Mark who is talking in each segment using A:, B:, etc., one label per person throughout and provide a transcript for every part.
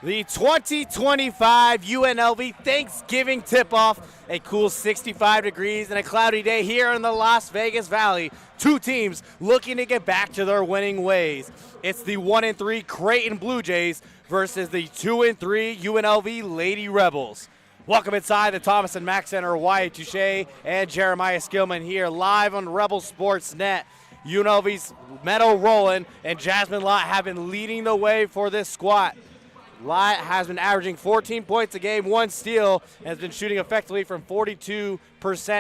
A: The 2025 UNLV Thanksgiving tip-off, a cool 65 degrees and a cloudy day here in the Las Vegas Valley. Two teams looking to get back to their winning ways. It's the 1-3 Creighton Blue Jays versus the 2-3 UNLV Lady Rebels. Welcome inside the Thomas and Mack Center. Wyatt, Touchet, and Jeremiah Skillman here live on Rebel Sports Net. UNLV's Meadow Rowland and Jasmine Lott have been leading the way for this squad. Lott has been averaging 14 points a game, 1 steal, and has been shooting effectively from 42%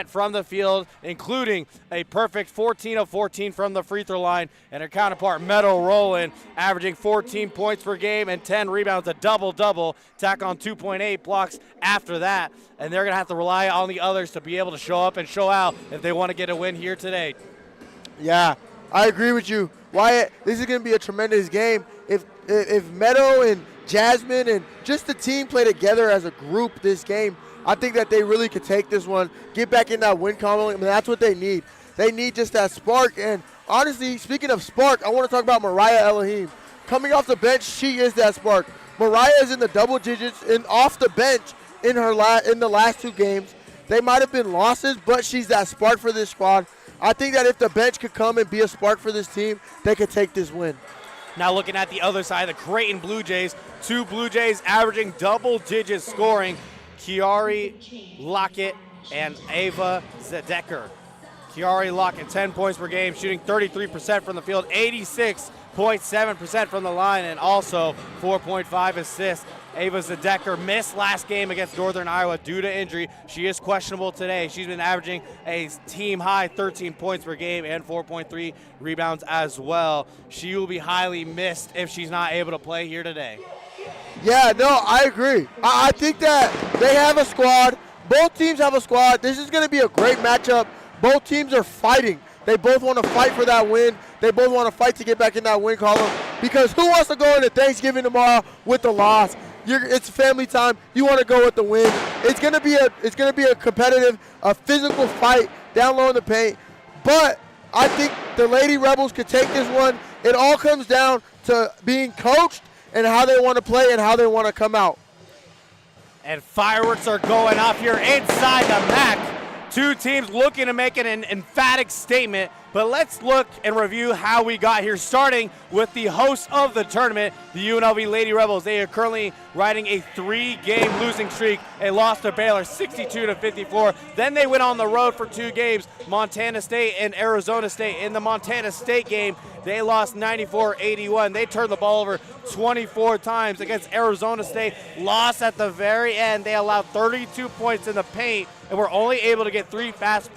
A: from the field, including a perfect 14 of 14 from the free throw line. And her counterpart, Meadow Rowland, averaging 14 points per game and 10 rebounds, a double-double, tack on 2.8 blocks after that. And they're going to have to rely on the others to be able to show up and show out if they want to get a win here today.
B: Yeah, I agree with you. Wyatt, this is going to be a tremendous game. If Meadow and Jasmine and just the team play together as a group this game, I think that they really could take this one, get back in that win column. I mean, that's what they need. They need just that spark. And honestly, speaking of spark, I want to talk about Mariah Elohim. Coming off the bench, she is that spark. Mariah is in the double digits and off the bench in the last 2 games. They might have been losses, but she's that spark for this squad. I think that if the bench could come and be a spark for this team, they could take this win.
A: Now looking at the other side, the Creighton Blue Jays, 2 Blue Jays averaging double-digit scoring. Kiari Lockett and Ava Zedeker. Kiari Lockett, 10 points per game, shooting 33% from the field, 86.7% from the line, and also 4.5 assists. Ava Zedeker missed last game against Northern Iowa due to injury. She is questionable today. She's been averaging a team-high 13 points per game and 4.3 rebounds as well. She will be highly missed if she's not able to play here today.
B: Yeah, no, I agree. I think that they have a squad. Both teams have a squad. This is going to be a great matchup. Both teams are fighting. They both want to fight for that win. They both want to fight to get back in that win column, because who wants to go into Thanksgiving tomorrow with the loss? It's family time. You want to go with the win. It's gonna be a competitive, a physical fight down low in the paint. But I think the Lady Rebels could take this one. It all comes down to being coached and how they want to play and how they want to come out.
A: And fireworks are going off here inside the Mack. 2 teams looking to make an emphatic statement, but let's look and review how we got here, starting with the host of the tournament, the UNLV Lady Rebels. They are currently riding a 3-game losing streak. They lost to Baylor 62-54. Then they went on the road for 2 games, Montana State and Arizona State. In the Montana State game, they lost 94-81. They turned the ball over 24 times against Arizona State. Lost at the very end. They allowed 32 points in the paint and were only able to get 3 fast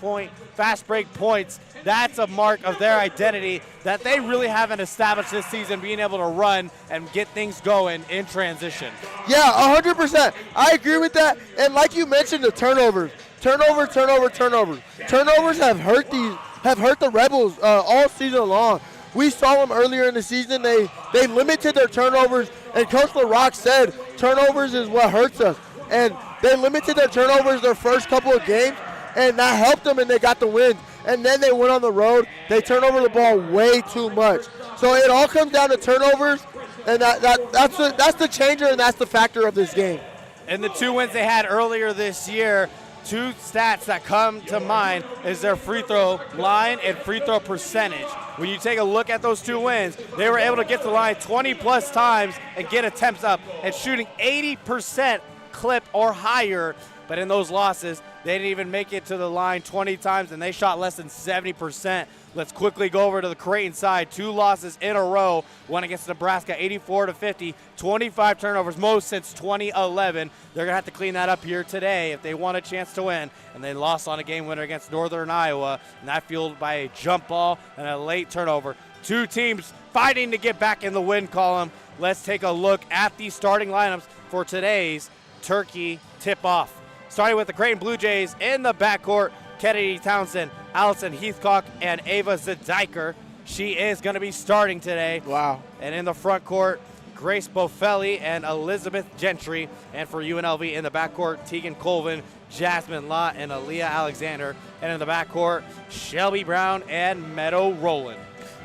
A: break points. That's a mark of their identity that they really haven't established this season, being able to run and get things going in transition.
B: Yeah, 100%. I agree with that. And like you mentioned, the turnovers. Turnovers have hurt the Rebels all season long. We saw them earlier in the season. They limited their turnovers, and Coach LaRock said turnovers is what hurts us. And they limited their turnovers their first couple of games, and that helped them, and they got the win. And then they went on the road. They turned over the ball way too much. So it all comes down to turnovers, and that's the changer, and that's the factor of this game.
A: And the 2 wins they had earlier this year, 2 stats that come to mind is their free throw line and free throw percentage. When you take a look at those 2 wins, they were able to get to the line 20-plus times and get attempts up, and shooting 80% clip or higher. But in those losses, they didn't even make it to the line 20 times, and they shot less than 70%. Let's quickly go over to the Creighton side. 2 losses in a row. One against Nebraska, 84-50. 25 turnovers, most since 2011. They're going to have to clean that up here today if they want a chance to win. And they lost on a game winner against Northern Iowa, and that fueled by a jump ball and a late turnover. 2 teams fighting to get back in the win column. Let's take a look at the starting lineups for today's Turkey tip-off. Starting with the Creighton Blue Jays in the backcourt, Kennedy Townsend, Allison Heathcock, and Ava Zedeker. She is going to be starting today.
B: Wow.
A: And in the front court, Grace Bofelli and Elizabeth Gentry. And for UNLV in the backcourt, Tegan Colvin, Jasmine Lott, and Aaliyah Alexander. And in the backcourt, Shelby Brown and Meadow Rowland.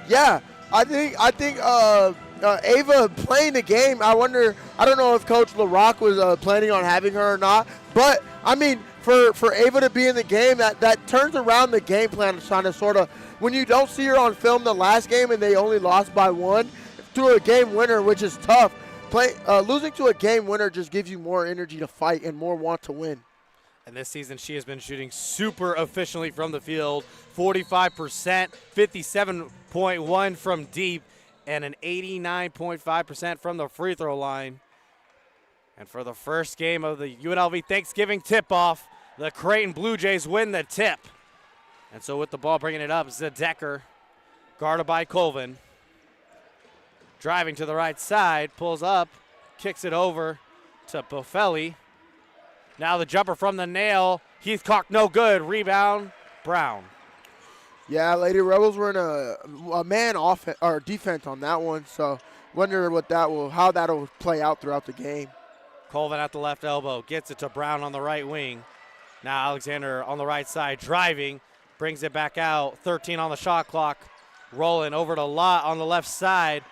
B: Yeah, I think Ava playing the game, I don't know if Coach LaRock was planning on having her or not, but, I mean, for Ava to be in the game, that turns around the game plan, trying to sort of, when you don't see her on film the last game and they only lost by 1, to a game winner, which is tough, losing to a game winner just gives you more energy to fight and more want to win.
A: And this season, she has been shooting super efficiently from the field, 45%, 57.1 from deep, and an 89.5% from the free throw line. And for the first game of the UNLV Thanksgiving tip-off, the Creighton Blue Jays win the tip. And so with the ball bringing it up, Zadecker, guarded by Colvin. Driving to the right side, pulls up, kicks it over to Bofelli. Now the jumper from the nail. Heathcock no good. Rebound, Brown.
B: Yeah, Lady Rebels were in a man offense or defense on that one, so wonder how that'll play out throughout the game.
A: Colvin at the left elbow, gets it to Brown on the right wing. Now Alexander on the right side driving, brings it back out. 13 on the shot clock. Rolling over to Lott on the left side.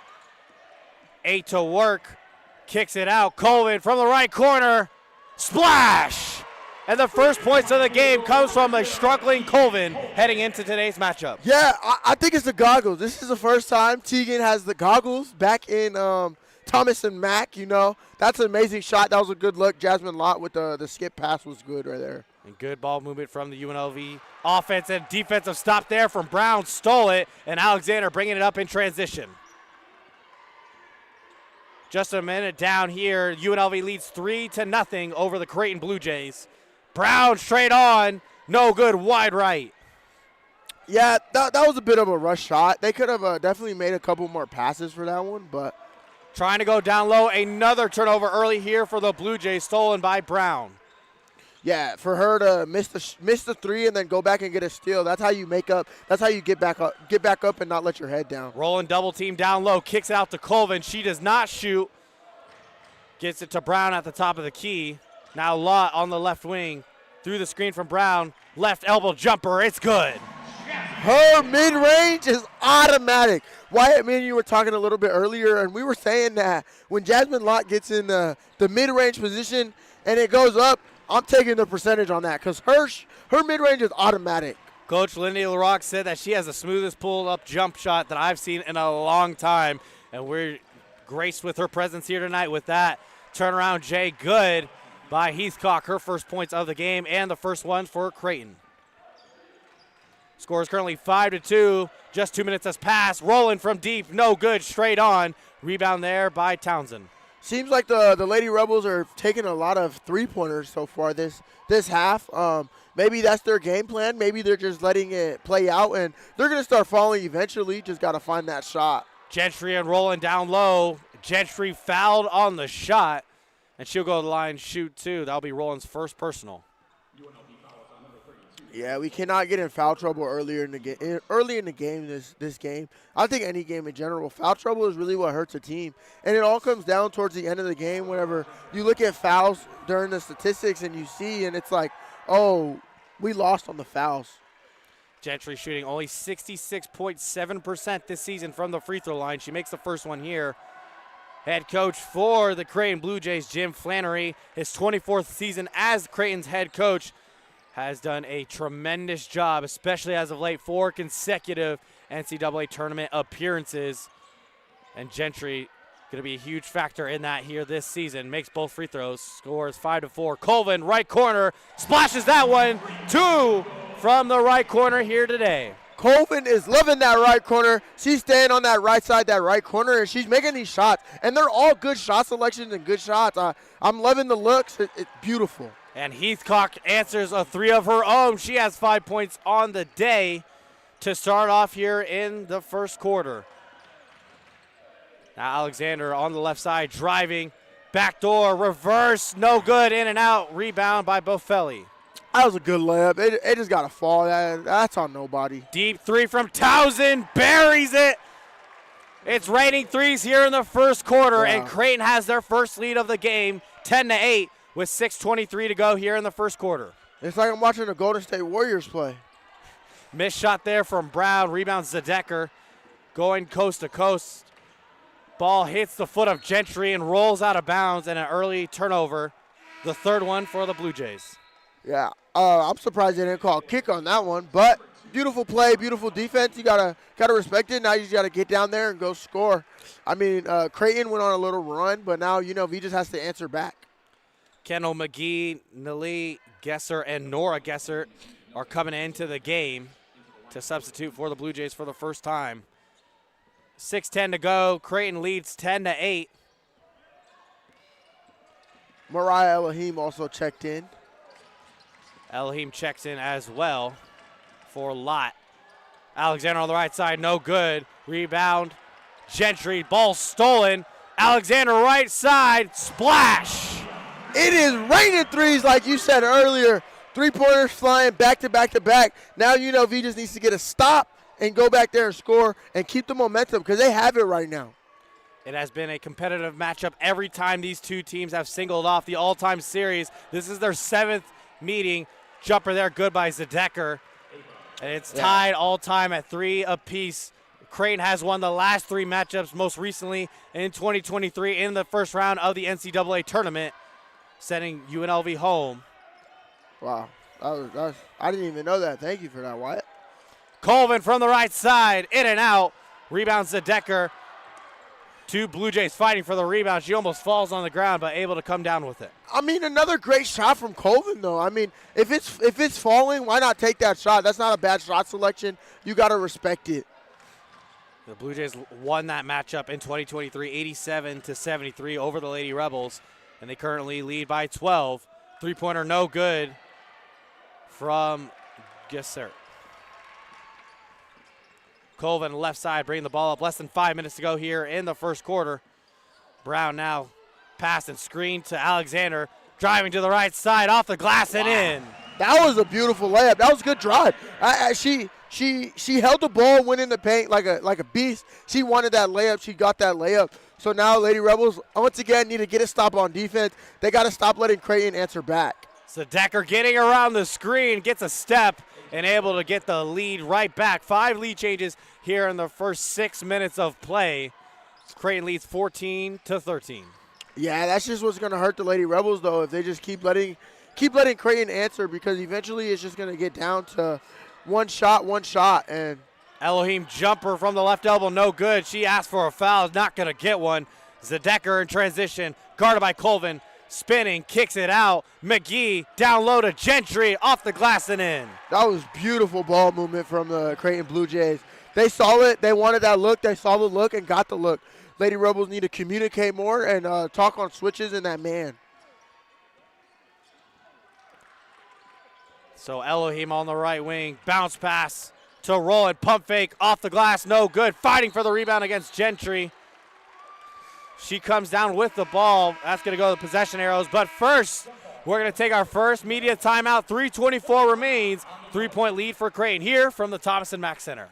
A: 8 to work, kicks it out. Colvin from the right corner. Splash! And the first points of the game comes from a struggling Colvin heading into today's matchup.
B: Yeah, I think it's the goggles. This is the first time Tegan has the goggles back in Thomas and Mack, you know. That's an amazing shot. That was a good look. Jasmine Lott with the skip pass was good right there.
A: And good ball movement from the UNLV offense and defensive stop there from Brown. Stole it, and Alexander bringing it up in transition. Just a minute down here. UNLV leads 3-0 over the Creighton Blue Jays. Brown straight on. No good. Wide right.
B: Yeah, that was a bit of a rush shot. They could have definitely made a couple more passes for that one, but.
A: Trying to go down low. Another turnover early here for the Blue Jays, stolen by Brown.
B: Yeah, for her to miss the three and then go back and get a steal, that's how you make up. That's how you get back up and not let your head down.
A: Rolling double team down low, kicks it out to Colvin. She does not shoot. Gets it to Brown at the top of the key. Now Lott on the left wing. Through the screen from Brown. Left elbow jumper, it's good.
B: Her mid-range is automatic. Wyatt, me and you were talking a little bit earlier, and we were saying that when Jasmine Lott gets in the mid-range position and it goes up, I'm taking the percentage on that because her mid-range is automatic.
A: Coach Lindy LaRock said that she has the smoothest pull-up jump shot that I've seen in a long time, and we're graced with her presence here tonight with that. Turnaround Jay good by Heathcock, her first points of the game and the first one for Creighton. Score is currently 5-2. Just 2 minutes has passed. Rolling from deep, no good, straight on. Rebound there by Townsend.
B: Seems like the Lady Rebels are taking a lot of three-pointers so far this half. Maybe that's their game plan. Maybe they're just letting it play out, and they're going to start falling eventually. Just got to find that shot.
A: Gentry and rolling down low. Gentry fouled on the shot, and she'll go to the line shoot two. That'll be Roland's first personal.
B: Yeah, we cannot get in foul trouble early in the game. This game, I think any game in general, foul trouble is really what hurts a team, and it all comes down towards the end of the game. Whenever you look at fouls during the statistics and you see, and it's like, oh, we lost on the fouls.
A: Gentry shooting only 66.7% this season from the free throw line. She makes the first one here. Head coach for the Creighton Blue Jays, Jim Flannery, his 24th season as Creighton's head coach, has done a tremendous job, especially as of late, 4 consecutive NCAA tournament appearances. And Gentry going to be a huge factor in that here this season. Makes both free throws, scores 5-4. Colvin, right corner, splashes that one. 2 from the right corner here today.
B: Colvin is loving that right corner. She's staying on that right side, that right corner, and she's making these shots. And they're all good shot selections and good shots. I'm loving the looks. It's beautiful.
A: And Heathcock answers a 3 of her own. She has 5 points on the day to start off here in the first quarter. Now Alexander on the left side driving. Backdoor, reverse, no good, in and out. Rebound by Bofelli.
B: That was a good layup. It just got to fall. That's on nobody.
A: Deep 3 from Townsend, buries it. It's raining threes here in the first quarter, and Creighton has their first lead of the game, 10-8. With 6:23 to go here in the first quarter.
B: It's like I'm watching the Golden State Warriors play.
A: Missed shot there from Brown. Rebound Zadecker going coast to coast. Ball hits the foot of Gentry and rolls out of bounds, and an early turnover. The third one for the Blue Jays.
B: Yeah, I'm surprised they didn't call a kick on that one, but beautiful play, beautiful defense. You gotta respect it. Now you just gotta get down there and go score. I mean, Creighton went on a little run, but now UNLV just has to answer back.
A: Kendall McGee, Nali Gesser, and Nora Gesser are coming into the game to substitute for the Blue Jays for the first time. 6:10 to go. Creighton leads 10-8.
B: Mariah Elohim also checked in.
A: Elohim checks in as well for Lott. Alexander on the right side, no good. Rebound, Gentry, ball stolen. Alexander right side, splash!
B: It is raining threes like you said earlier. Three-pointers flying back to back to back. Now UNLV just needs to get a stop and go back there and score and keep the momentum because they have it right now.
A: It has been a competitive matchup every time these two teams have singled off the all-time series. This is their 7th meeting. Jumper there, good by Zedeker. And it's tied all-time at 3 apiece. Creighton has won the last 3 matchups, most recently in 2023 in the first round of the NCAA tournament, sending UNLV home.
B: Wow, I didn't even know that. Thank you for that, Wyatt.
A: Colvin from the right side, in and out. Rebounds Zedeker. 2 Blue Jays fighting for the rebound. She almost falls on the ground, but able to come down with it.
B: I mean, another great shot from Colvin, though. I mean, if it's falling, why not take that shot? That's not a bad shot selection. You got to respect it.
A: The Blue Jays won that matchup in 2023, 87-73 over the Lady Rebels, and they currently lead by 12. Three-pointer no good from Gesser. Colvin left side bringing the ball up. Less than 5 minutes to go here in the first quarter. Brown now pass and screen to Alexander. Driving to the right side, off the glass and in.
B: That was a beautiful layup. That was a good drive. She held the ball, went in the paint like a beast. She wanted that layup. She got that layup. So now Lady Rebels once again need to get a stop on defense. They got to stop letting Creighton answer back.
A: Zedeker getting around the screen, gets a step, and able to get the lead right back. 5 lead changes here in the first 6 minutes of play. Creighton leads 14-13.
B: Yeah, that's just what's going to hurt the Lady Rebels, though, if they just keep letting Creighton answer, because eventually it's just going to get down to one shot. And
A: Elohim jumper from the left elbow, no good. She asked for a foul, not going to get one. Zedeker in transition, guarded by Colvin. Spinning, kicks it out. McGee down low to Gentry, off the glass and in.
B: That was beautiful ball movement from the Creighton Blue Jays. They saw it. They wanted that look. They saw the look and got the look. Lady Rebels need to communicate more and talk on switches and that man.
A: So Elohim on the right wing. Bounce pass to Rowan. Pump fake off the glass. No good. Fighting for the rebound against Gentry. She comes down with the ball. That's going to go to the possession arrows. But first, we're going to take our first media timeout. 3:24 remains. 3-point lead for Creighton here from the Thomas and Mack Center.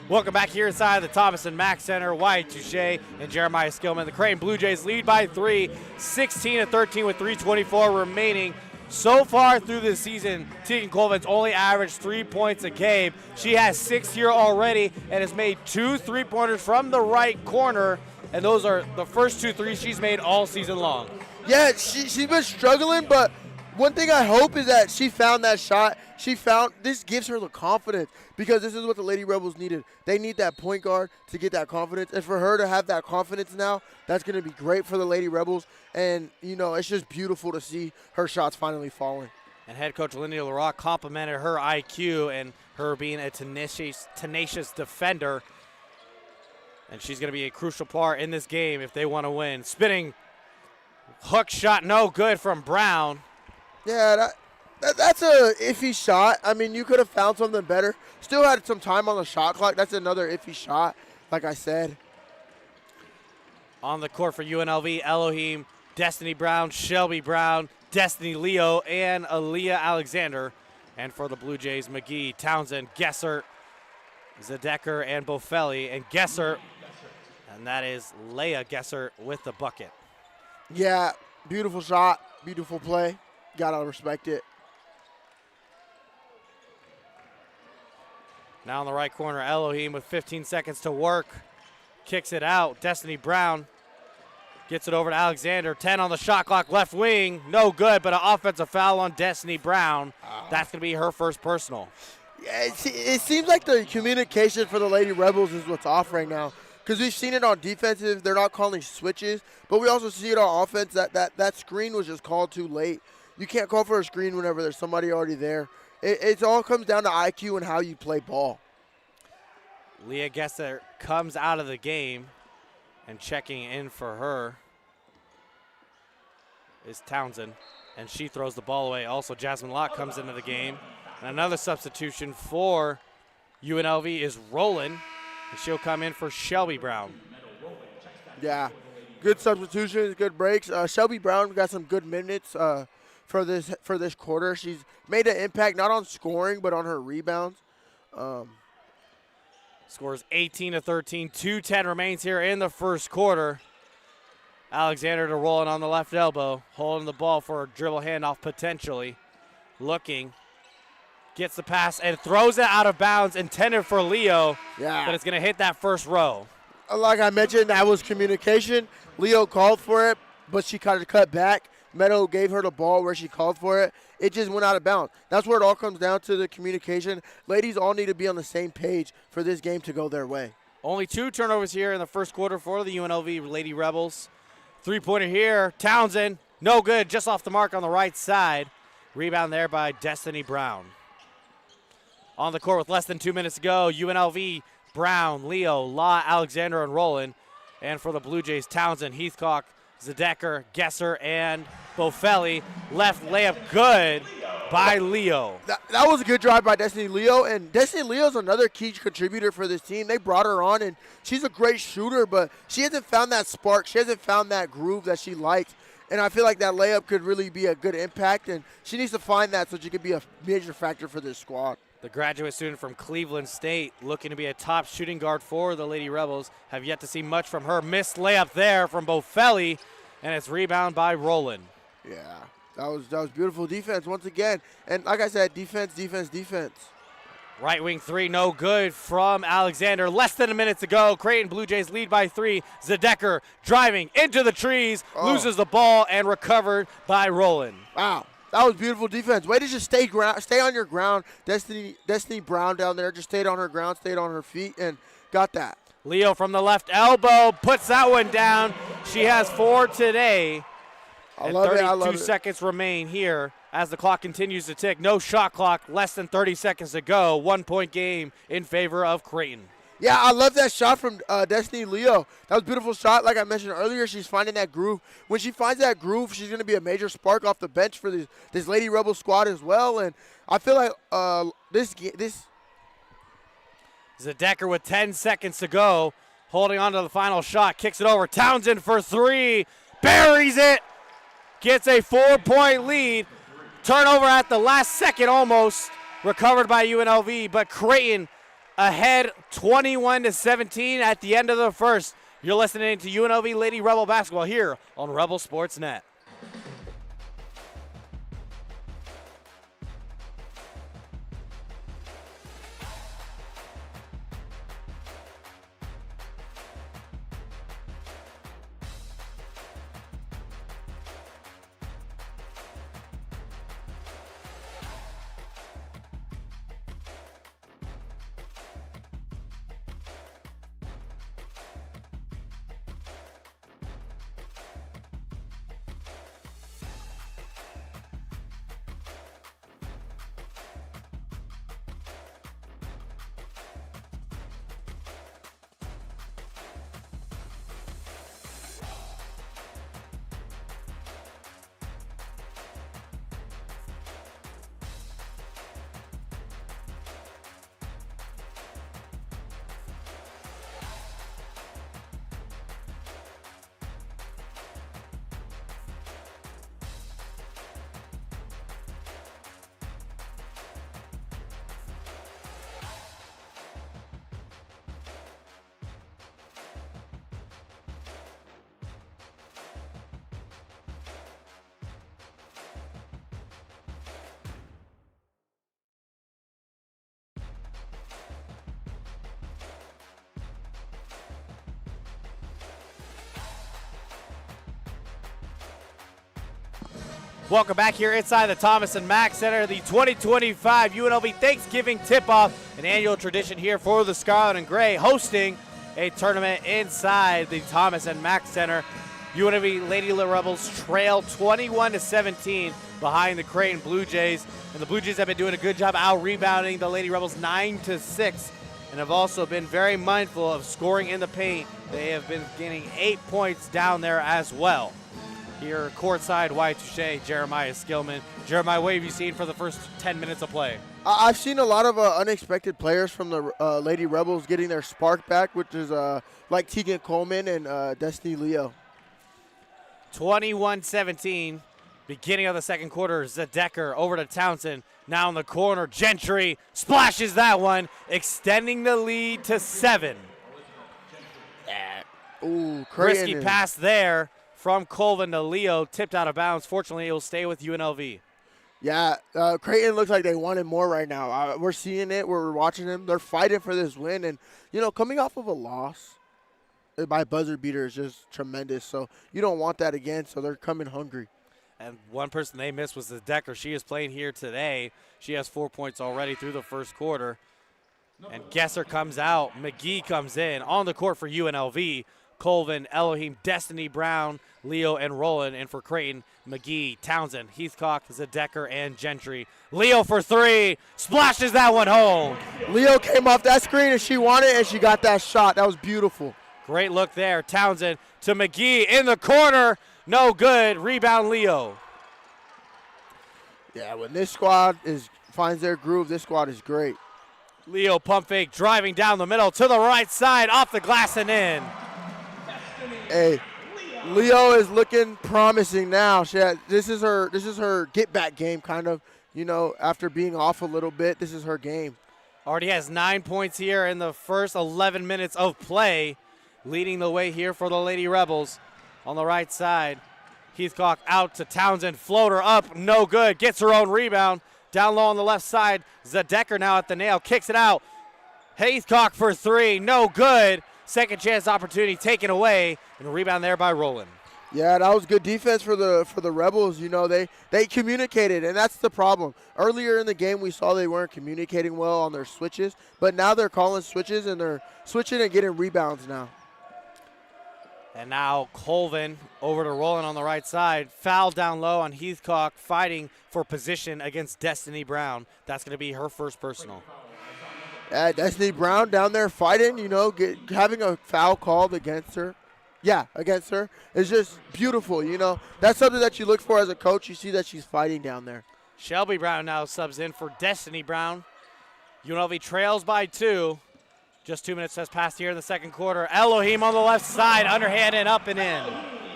A: Welcome back here inside the Thomas and Mack Center. Wyatt, Touchet, and Jeremiah Skillman. The Creighton Blue Jays lead by 3, 16-13 with 3:24 remaining. So far through this season, Tegan Colvin's only averaged 3 points a game. She has 6 here already and has made 2 3-pointers from the right corner, and those are the first 2 threes she's made all season long.
B: Yeah, she's been struggling, but one thing I hope is that she found that shot. This gives her the confidence, because this is what the Lady Rebels needed. They need that point guard to get that confidence, and for her to have that confidence now, that's going to be great for the Lady Rebels. And, you know, it's just beautiful to see her shots finally falling.
A: And head coach Lindy Leroy complimented her IQ and her being a tenacious defender. And she's going to be a crucial part in this game if they want to win. Spinning hook shot, no good from Brown.
B: Yeah, that's a iffy shot. I mean, you could have found something better. Still had some time on the shot clock. That's another iffy shot, like I said.
A: On the court for UNLV, Elohim, Destiny Brown, Shelby Brown, Destiny Leo, and Aaliyah Alexander. And for the Blue Jays, McGee, Townsend, Gesser, Zedecker, and Bofelli. And Gesser, and that is Leah Gesser with the bucket.
B: Yeah, beautiful shot, beautiful play. Gotta respect it.
A: Now in the right corner, Elohim with 15 seconds to work. Kicks it out. Destiny Brown gets it over to Alexander. 10 on the shot clock, left wing. No good, but an offensive foul on Destiny Brown. That's going to be her first personal.
B: Yeah, it seems like the communication for the Lady Rebels is what's off right now, because we've seen it on defensive. They're not calling switches, but we also see it on offense. That screen was just called too late. You can't call for a screen whenever there's somebody already there. It all comes down to IQ and how you play ball.
A: Leah Gesser comes out of the game, and checking in for her is Townsend, and she throws the ball away. Also, Jasmine Locke comes into the game. And another substitution for UNLV is Roland, and she'll come in for Shelby Brown.
B: Yeah, good substitutions, good breaks. Shelby Brown got some good minutes for this quarter. She's made an impact not on scoring but on her rebounds.
A: Scores 18-13, 2:10 remains here in the first quarter. Alexander to Roland on the left elbow, holding the ball for a dribble handoff potentially. Looking, gets the pass and throws it out of bounds, intended for Leo, but it's going to hit that first row.
B: Like I mentioned, that was communication. Leo called for it, but she kind of cut back. Meadow gave her the ball where she called for it. It just went out of bounds. That's where it all comes down to, the communication. Ladies all need to be on the same page for this game to go their way.
A: Only 2 turnovers here in the first quarter for the UNLV Lady Rebels. 3-pointer here. Townsend, no good, just off the mark on the right side. Rebound there by Destiny Brown. On the court with less than 2 minutes to go, UNLV, Brown, Leo, Law, Alexander, and Roland. And for the Blue Jays, Townsend, Heathcock, Zedecker, Gesser, and Bofelli. Left layup good by Leo.
B: That was a good drive by Destiny Leo, and Destiny Leo's another key contributor for this team. They brought her on, and she's a great shooter, but she hasn't found that spark. She hasn't found that groove that she likes, and I feel like that layup could really be a good impact, and she needs to find that so she could be a major factor for this squad.
A: The graduate student from Cleveland State, looking to be a top shooting guard for the Lady Rebels, have yet to see much from her. Missed layup there from Bofelli, and it's rebound by Roland.
B: Yeah, that was beautiful defense once again. And like I said, defense.
A: Right wing 3, no good from Alexander. Less than a minute to go. Creighton Blue Jays lead by 3. Zedecker driving into the trees, loses the ball, and recovered by Roland.
B: Wow. That was beautiful defense. Way to just stay on your ground. Destiny Brown down there just stayed on her ground, stayed on her feet, and got that.
A: Leo from the left elbow puts that one down. She has 4 today.
B: I love it.
A: 32 seconds remain here as the clock continues to tick. No shot clock, less than 30 seconds to go. 1-point game in favor of Creighton.
B: Yeah, I love that shot from Destiny Leo. That was a beautiful shot. Like I mentioned earlier, she's finding that groove. When she finds that groove, she's going to be a major spark off the bench for this Lady Rebel squad as well. And I feel like this
A: Zedecker with 10 seconds to go, holding on to the final shot, kicks it over. Townsend for 3, buries it, gets a 4-point lead. Turnover at the last second almost, recovered by UNLV, but Creighton ahead 21-17 at the end of the first. You're listening to UNLV Lady Rebel Basketball here on Rebel Sports Net. Welcome back here inside the Thomas and Mack Center, the 2025 UNLV Thanksgiving Tip-Off, an annual tradition here for the Scarlet and Gray, hosting a tournament inside the Thomas and Mack Center. UNLV Lady Rebels trail 21-17 behind the Creighton Blue Jays, and the Blue Jays have been doing a good job out-rebounding the Lady Rebels 9-6, and have also been very mindful of scoring in the paint. They have been getting 8 points down there as well. Here, courtside, Wyatt, Touchet, Jeremiah Skillman. Jeremiah, what have you seen for the first 10 minutes of play?
B: I've seen a lot of unexpected players from the Lady Rebels getting their spark back, which is like Tegan Coleman and Destiny Leo.
A: 21-17, beginning of the second quarter. Zedecker over to Townsend. Now in the corner, Gentry splashes that one, extending the lead to 7.
B: Ooh,
A: Risky pass there from Colvin to Leo, tipped out of bounds. Fortunately, it will stay with UNLV.
B: Yeah, Creighton looks like they wanted more right now. We're seeing it. We're watching them. They're fighting for this win. And, you know, coming off of a loss by buzzer beater is just tremendous. So you don't want that again, so they're coming hungry.
A: And one person they missed was the Decker. She is playing here today. She has 4 points already through the first quarter. And Gesser comes out. McGee comes in on the court for UNLV. Colvin, Elohim, Destiny Brown, Leo, and Roland. And for Creighton, McGee, Townsend, Heathcock, Zedecker, and Gentry. Leo for 3, splashes that one home.
B: Leo came off that screen and she wanted it, and she got that shot. That was beautiful.
A: Great look there. Townsend to McGee in the corner. No good. Rebound, Leo.
B: Yeah, when this squad finds their groove, this squad is great.
A: Leo pump fake, driving down the middle to the right side, off the glass and in.
B: Hey, Leo is looking promising now. This is her get back game, kind of. You know, after being off a little bit, this is her game.
A: Already has 9 points here in the first 11 minutes of play, leading the way here for the Lady Rebels. On the right side, Heathcock out to Townsend, floater up, no good. Gets her own rebound. Down low on the left side, Zedecker now at the nail, kicks it out. Heathcock for 3, no good. Second chance opportunity taken away, and a rebound there by Roland.
B: Yeah, that was good defense for the Rebels. You know, they communicated, and that's the problem. Earlier in the game, we saw they weren't communicating well on their switches, but now they're calling switches, and they're switching and getting rebounds now.
A: And now Colvin over to Roland on the right side. Foul down low on Heathcock, fighting for position against Destiny Brown. That's going to be her first personal.
B: Destiny Brown down there fighting, you know, having a foul called against her. Yeah, against her is just beautiful, you know. That's something that you look for as a coach. You see that she's fighting down there.
A: Shelby Brown now subs in for Destiny Brown. UNLV trails by 2. Just 2 minutes has passed here in the second quarter. Elohim on the left side, underhand and up and in.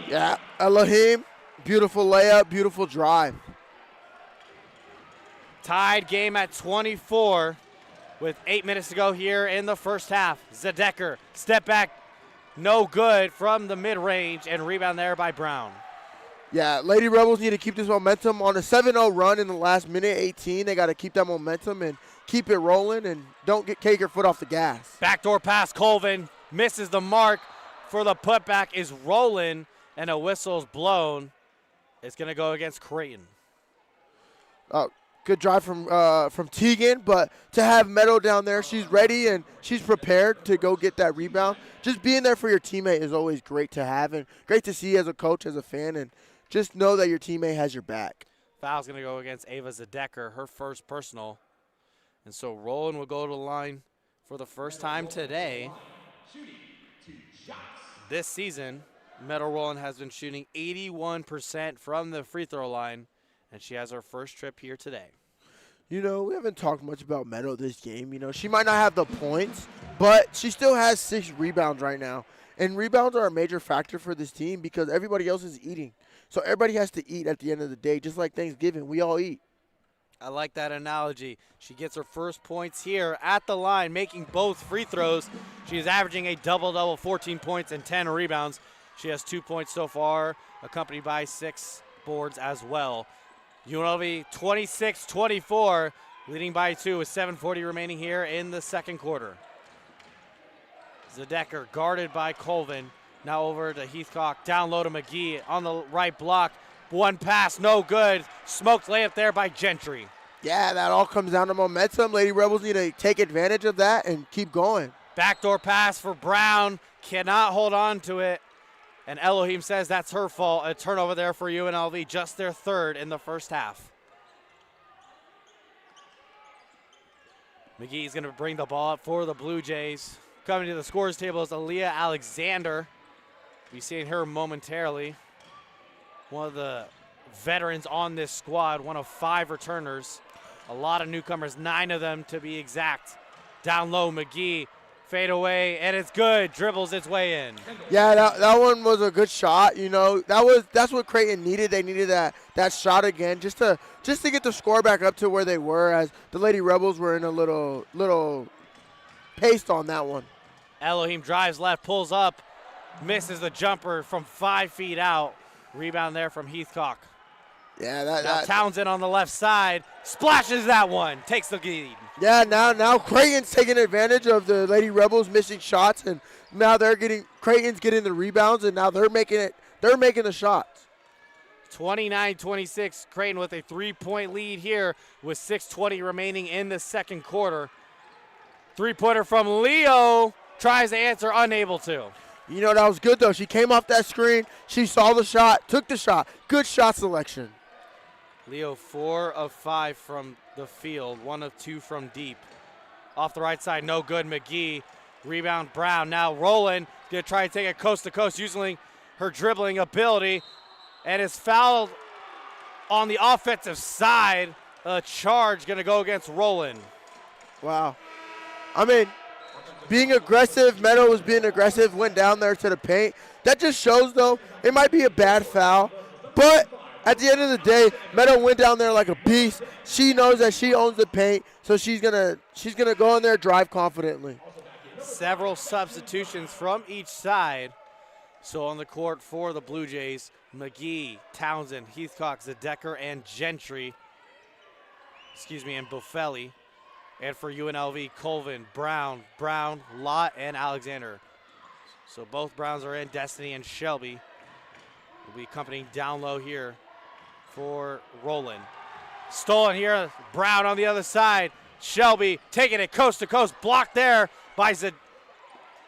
B: Yeah, Elohim, beautiful layup, beautiful drive.
A: Tied game at 24. with 8 minutes to go here in the first half. Zedeker, step back, no good from the mid-range, and rebound there by Brown.
B: Yeah, Lady Rebels need to keep this momentum on a 7-0 run in the last minute 18. They got to keep that momentum and keep it rolling and don't take your foot off the gas.
A: Backdoor pass, Colvin misses the mark for the putback, is rolling, and a whistle's blown. It's going to go against Creighton.
B: Good drive from Tegan, but to have Meadow down there, she's ready and she's prepared to go get that rebound. Just being there for your teammate is always great to have and great to see as a coach, as a fan, and just know that your teammate has your back.
A: Foul's going to go against Ava Zedeker, her first personal. And so Roland will go to the line for the first time today. This season, Meadow Roland has been shooting 81% from the free throw line, and she has her first trip here today.
B: You know, we haven't talked much about Meadow this game. You know, she might not have the points, but she still has 6 rebounds right now. And rebounds are a major factor for this team because everybody else is eating. So everybody has to eat at the end of the day, just like Thanksgiving. We all eat.
A: I like that analogy. She gets her first points here at the line, making both free throws. She is averaging a double-double, 14 points and 10 rebounds. She has 2 points so far, accompanied by 6 boards as well. UNLV 26-24, leading by 2 with 7:40 remaining here in the second quarter. Zedeker guarded by Colvin. Now over to Heathcock, down low to McGee on the right block. One pass, no good. Smoked layup there by Gentry.
B: Yeah, that all comes down to momentum. Lady Rebels need to take advantage of that and keep going.
A: Backdoor pass for Brown. Cannot hold on to it. And Elohim says that's her fault. A turnover there for UNLV, just their third in the first half. McGee's going to bring the ball up for the Blue Jays. Coming to the scores table is Aaliyah Alexander. We've seen her momentarily. One of the veterans on this squad, one of 5 returners. A lot of newcomers, 9 of them to be exact. Down low, McGee, fade away, and it's good. Dribbles its way in.
B: Yeah, that one was a good shot. You know, that's what Creighton needed. They needed that shot again just to get the score back up to where they were, as the Lady Rebels were in a little paste on that one.
A: Elohim drives left, pulls up, misses the jumper from 5 feet out. Rebound there from Heathcock.
B: Yeah,
A: now Townsend on the left side splashes that one, takes the lead.
B: Yeah, now Creighton's taking advantage of the Lady Rebels missing shots, and now Creighton's getting the rebounds, and now they're making the shots.
A: 29-26, Creighton with a 3-point lead here with 6:20 remaining in the second quarter. 3-pointer from Leo, tries to answer, unable to.
B: You know, that was good, though. She came off that screen. She saw the shot, took the shot. Good shot selection.
A: Leo 4 of 5 from the field, 1 of 2 from deep. Off the right side, no good. McGee, rebound Brown. Now Roland going to try to take it coast to coast using her dribbling ability, and is fouled on the offensive side. A charge going to go against Roland.
B: Wow. I mean, being aggressive, Meadow was being aggressive, went down there to the paint. That just shows, though, it might be a bad foul, but at the end of the day, Meadow went down there like a beast. She knows that she owns the paint, so she's gonna go in there, drive confidently.
A: Several substitutions from each side. So on the court for the Blue Jays, McGee, Townsend, Heathcock, Zedeker, and Gentry. And Buffelli. And for UNLV, Colvin, Brown, Lott, and Alexander. So both Browns are in. Destiny and Shelby will be accompanying down low here for Roland. Stolen here, Brown on the other side. Shelby taking it coast to coast, blocked there by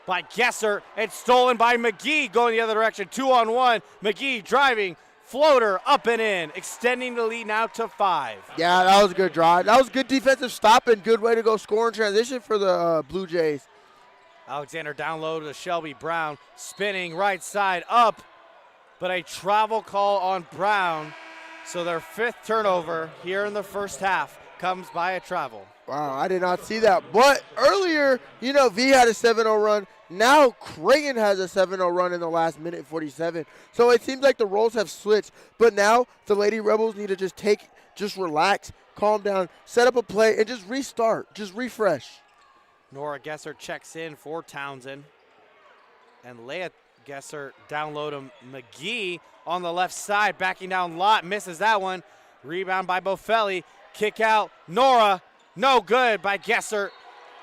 A: Gesser, and stolen by McGee going the other direction. 2-on-1, McGee driving, floater up and in, extending the lead now to 5.
B: Yeah, that was a good drive. That was good defensive stop and good way to go score in transition for the Blue Jays.
A: Alexander down low to Shelby. Brown spinning right side up, but a travel call on Brown. So their 5th turnover here in the first half comes by a travel.
B: Wow, I did not see that. But earlier, V had a 7-0 run. Now Creighton has a 7-0 run in the last minute 47. So it seems like the roles have switched. But now the Lady Rebels need to just relax, calm down, set up a play, and just restart, just refresh.
A: Nora Gesser checks in for Townsend. And Leah Gesser down low to McGee on the left side. Backing down Lott, misses that one. Rebound by Bofelli. Kick out, Nora. No good by Gesser.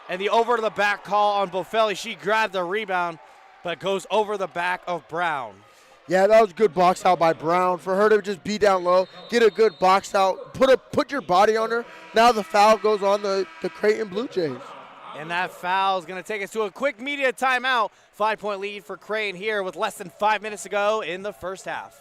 A: And the over to the back call on Bofelli. She grabbed the rebound, but goes over the back of Brown.
B: Yeah, that was a good box out by Brown. For her to just be down low, get a good box out, put your body on her. Now the foul goes on the Creighton Blue Jays.
A: And that foul is going to take us to a quick media timeout. 5-point lead for Creighton here with less than 5 minutes to go in the first half.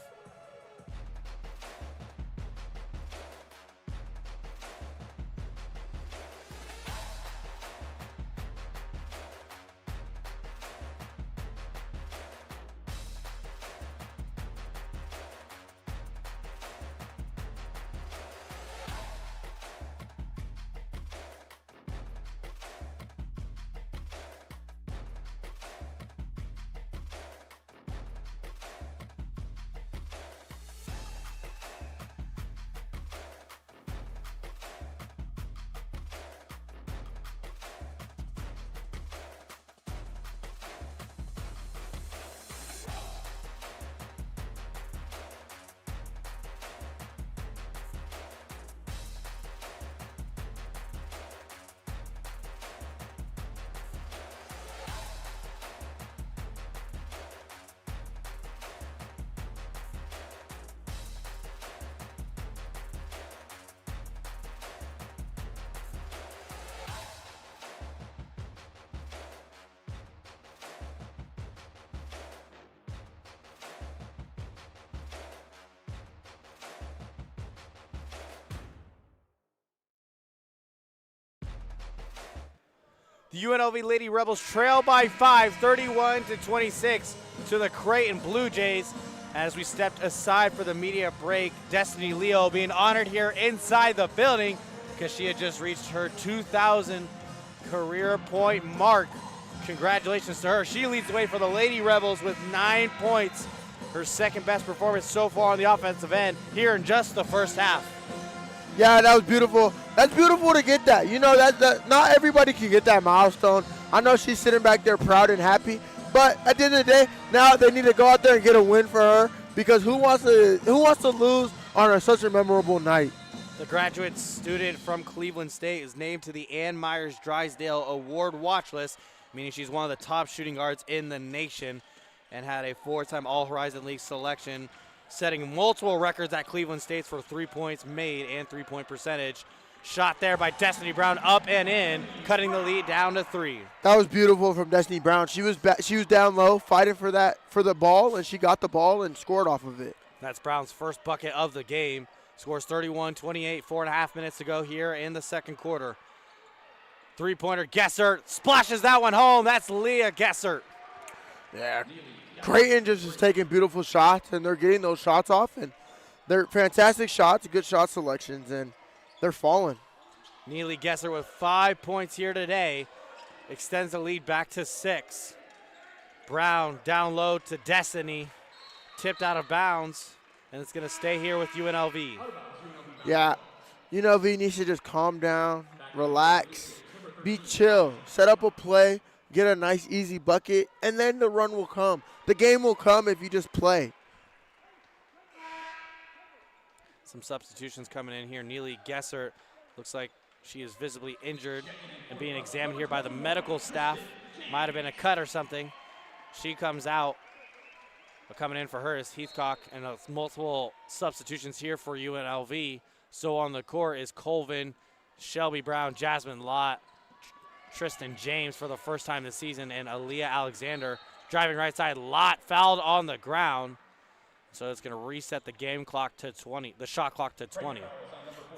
A: The UNLV Lady Rebels trail by 5, 31-26 to the Creighton Blue Jays. As we stepped aside for the media break, Destiny Leo being honored here inside the building because she had just reached her 2,000 career point mark. Congratulations to her. She leads the way for the Lady Rebels with 9 points. Her second best performance so far on the offensive end here in just the first half.
B: Yeah, that was beautiful. That's beautiful to get that. You know, not everybody can get that milestone. I know she's sitting back there proud and happy, but at the end of the day, now they need to go out there and get a win for her because who wants to lose on such a memorable night?
A: The graduate student from Cleveland State is named to the Ann Myers Drysdale Award watch list, meaning she's one of the top shooting guards in the nation and had a 4-time All-Horizon League selection, setting multiple records at Cleveland State for 3 points made and 3-point percentage. Shot there by Destiny Brown, up and in, cutting the lead down to 3.
B: That was beautiful from Destiny Brown. She was down low, fighting for the ball, and she got the ball and scored off of it.
A: That's Brown's first bucket of the game. Scores 31-28, 4.5 minutes to go here in the second quarter. Three-pointer, Gesser splashes that one home. That's Leah Gesser.
B: Yeah. Creighton just is taking beautiful shots, and they're getting those shots off, and they're fantastic shots, good shot selections, and they're falling.
A: Neely Gesser with 5 points here today. Extends the lead back to 6. Brown down low to Destiny. Tipped out of bounds, and it's going to stay here with UNLV.
B: Yeah, UNLV needs to just calm down, relax, be chill, set up a play, get a nice easy bucket, and then the run will come. The game will come if you just play.
A: Some substitutions coming in here. Neely Gesser looks like she is visibly injured and being examined here by the medical staff. Might have been a cut or something. She comes out. But coming in for her is Heathcock, and multiple substitutions here for UNLV. So on the court is Colvin, Shelby Brown, Jasmine Lott, Tristan James for the first time this season, and Aaliyah Alexander. Driving right side, Lott fouled on the ground. So it's going to reset the game clock to 20, the shot clock to 20.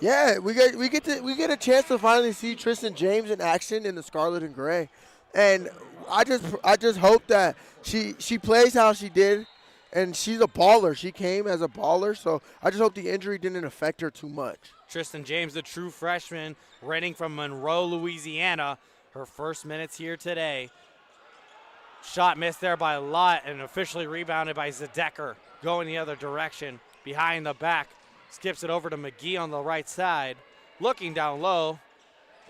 B: Yeah, we get a chance to finally see Tristan James in action in the scarlet and gray, and I just hope that she plays how she did, and she's a baller. She came as a baller, so I just hope the injury didn't affect her too much.
A: Tristan James, the true freshman, reigning from Monroe, Louisiana, her first minutes here today. Shot missed there by Lott and officially rebounded by Zedeker. Going the other direction, behind the back. Skips it over to McGee on the right side. Looking down low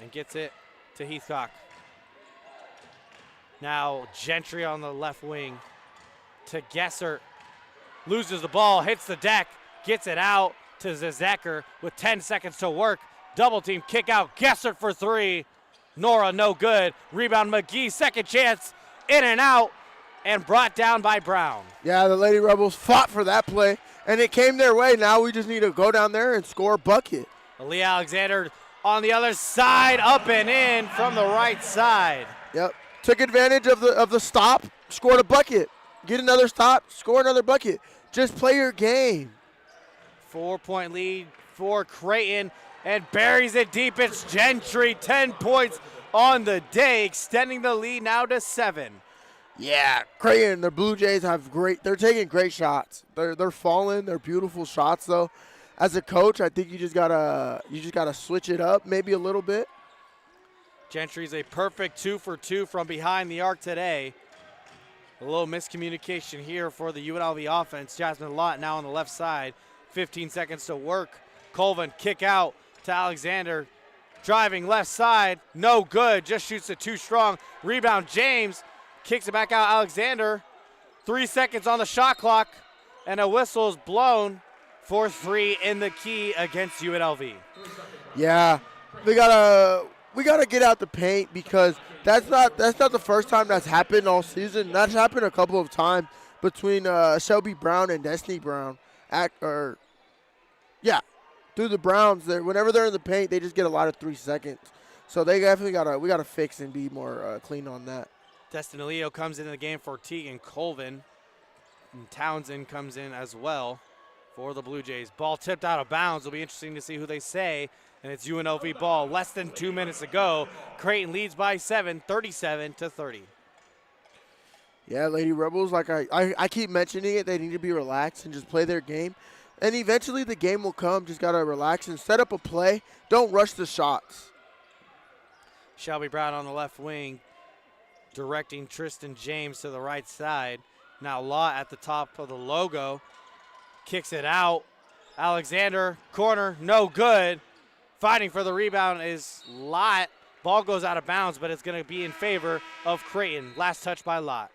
A: and gets it to Heathcock. Now Gentry on the left wing to Gessert. Loses the ball, hits the deck, gets it out to Zezeker with 10 seconds to work. Double team kick out. Gessert for three. Nora no good. Rebound McGee, second chance, in and out, and brought down by Brown.
B: Yeah, the Lady Rebels fought for that play, and it came their way. Now we just need to go down there and score a bucket.
A: Lee Alexander on the other side, up and in from the right side.
B: Yep, took advantage of the stop, scored a bucket. Get another stop, score another bucket. Just play your game.
A: 4-point lead for Creighton, and buries it deep. It's Gentry, 10 points on the day, extending the lead now to 7.
B: Yeah, Creighton, the Blue Jays they're taking great shots. They're falling, they're beautiful shots though. As a coach, I think you just gotta switch it up maybe a little bit.
A: Gentry's a perfect 2 for 2 from behind the arc today. A little miscommunication here for the UNLV offense. Jasmine Lott now on the left side. 15 seconds to work. Colvin kick out to Alexander. Driving left side, no good, just shoots it too strong. Rebound James, kicks it back out Alexander. 3 seconds on the shot clock, and a whistle is blown for 3 in the key against UNLV.
B: Yeah, we gotta get out the paint because that's not the first time that's happened all season. That's happened a couple of times between Shelby Brown and Destiny Brown. Through the Browns, whenever they're in the paint, they just get a lot of 3 seconds. So they definitely we gotta fix and be more clean on that.
A: Destin Leo comes into the game for Teagan Colvin. And Townsend comes in as well for the Blue Jays. Ball tipped out of bounds. It'll be interesting to see who they say. And it's UNLV ball. Less than 2 minutes to go. Creighton leads by 7, 37-30.
B: Yeah, Lady Rebels, like I keep mentioning it, they need to be relaxed and just play their game. And eventually the game will come. Just got to relax and set up a play. Don't rush the shots.
A: Shelby Brown on the left wing, directing Tristan James to the right side. Now Law at the top of the logo. Kicks it out. Alexander, corner, no good. Fighting for the rebound is Lott. Ball goes out of bounds, but it's going to be in favor of Creighton. Last touch by Lott.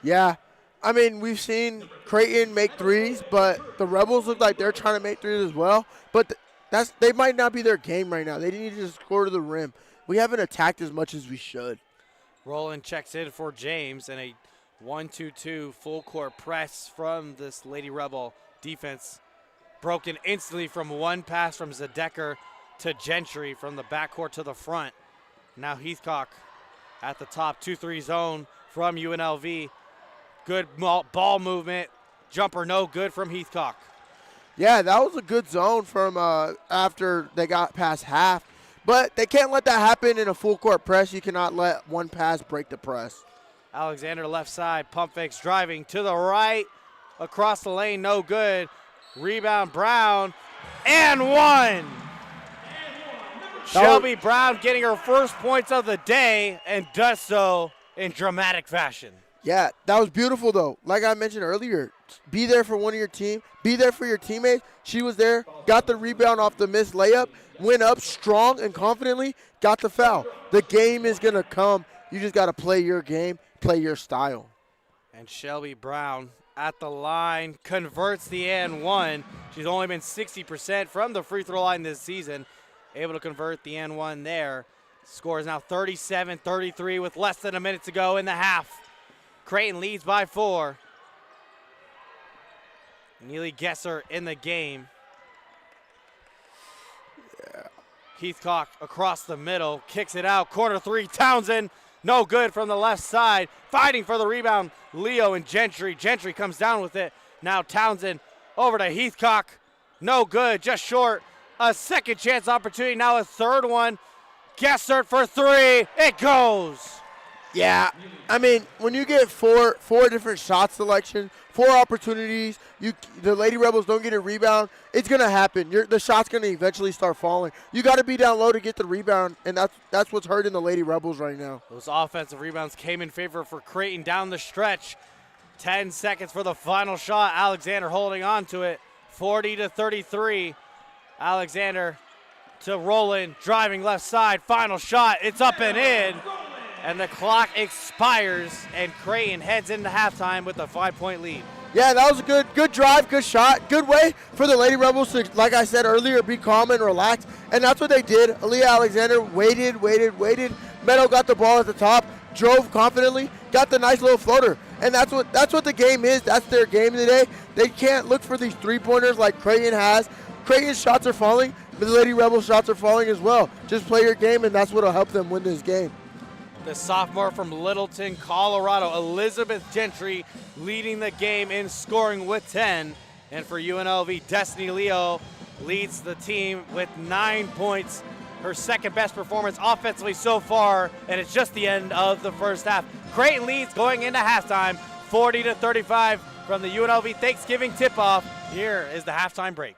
B: Yeah. I mean, we've seen Creighton make threes, but the Rebels look like they're trying to make threes as well. But they might not be their game right now. They need to just score to the rim. We haven't attacked as much as we should.
A: Roland checks in for James, and a 1-2-2 full court press from this Lady Rebel defense. Broken instantly from one pass from Zedeker to Gentry from the backcourt to the front. Now Heathcock at the top, 2-3 zone from UNLV. Good ball movement. Jumper no good from Heathcock.
B: Yeah, that was a good zone from after they got past half. But they can't let that happen in a full court press. You cannot let one pass break the press.
A: Alexander left side, pump fakes driving to the right. Across the lane, no good. Rebound Brown, and one. Shelby Brown getting her first points of the day and does so in dramatic fashion.
B: Yeah, that was beautiful, though. Like I mentioned earlier, be there for one of your team. Be there for your teammates. She was there, got the rebound off the missed layup, went up strong and confidently, got the foul. The game is going to come. You just got to play your game, play your style.
A: And Shelby Brown at the line converts the and one. She's only been 60% from the free throw line this season. Able to convert the and one there. Score is now 37-33 with less than a minute to go in the half. Creighton leads by 4. Neely Gesser in the game.
B: Yeah.
A: Heathcock across the middle, kicks it out. Corner three, Townsend, no good from the left side. Fighting for the rebound, Leo and Gentry. Gentry comes down with it. Now Townsend over to Heathcock. No good, just short. A second chance opportunity, now a third one. Gessert for three, it goes.
B: Yeah, I mean, when you get four different shot selections, 4 opportunities, the Lady Rebels don't get a rebound, it's going to happen. The shot's going to eventually start falling. You got to be down low to get the rebound, and that's what's hurting the Lady Rebels right now.
A: Those offensive rebounds came in favor for Creighton down the stretch. 10 seconds for the final shot. Alexander holding on to it, 40-33. Alexander to Roland, driving left side, final shot, it's up and in. And the clock expires, and Creighton heads into halftime with a 5-point lead.
B: Yeah, that was a good drive, good shot, good way for the Lady Rebels to, like I said earlier, be calm and relaxed. And that's what they did. Aaliyah Alexander waited. Meadow got the ball at the top, drove confidently, got the nice little floater. And that's what the game is. That's their game today. They can't look for these three-pointers like Creighton has. Creighton's shots are falling, but the Lady Rebels shots are falling as well. Just play your game, and that's what will help them win this game.
A: The sophomore from Littleton, Colorado, Elizabeth Gentry, leading the game in scoring with 10. And for UNLV, Destiny Leo leads the team with 9 points. Her second best performance offensively so far, and it's just the end of the first half. Creighton leads going into halftime, 40-35 from the UNLV Thanksgiving tip-off. Here is the halftime break.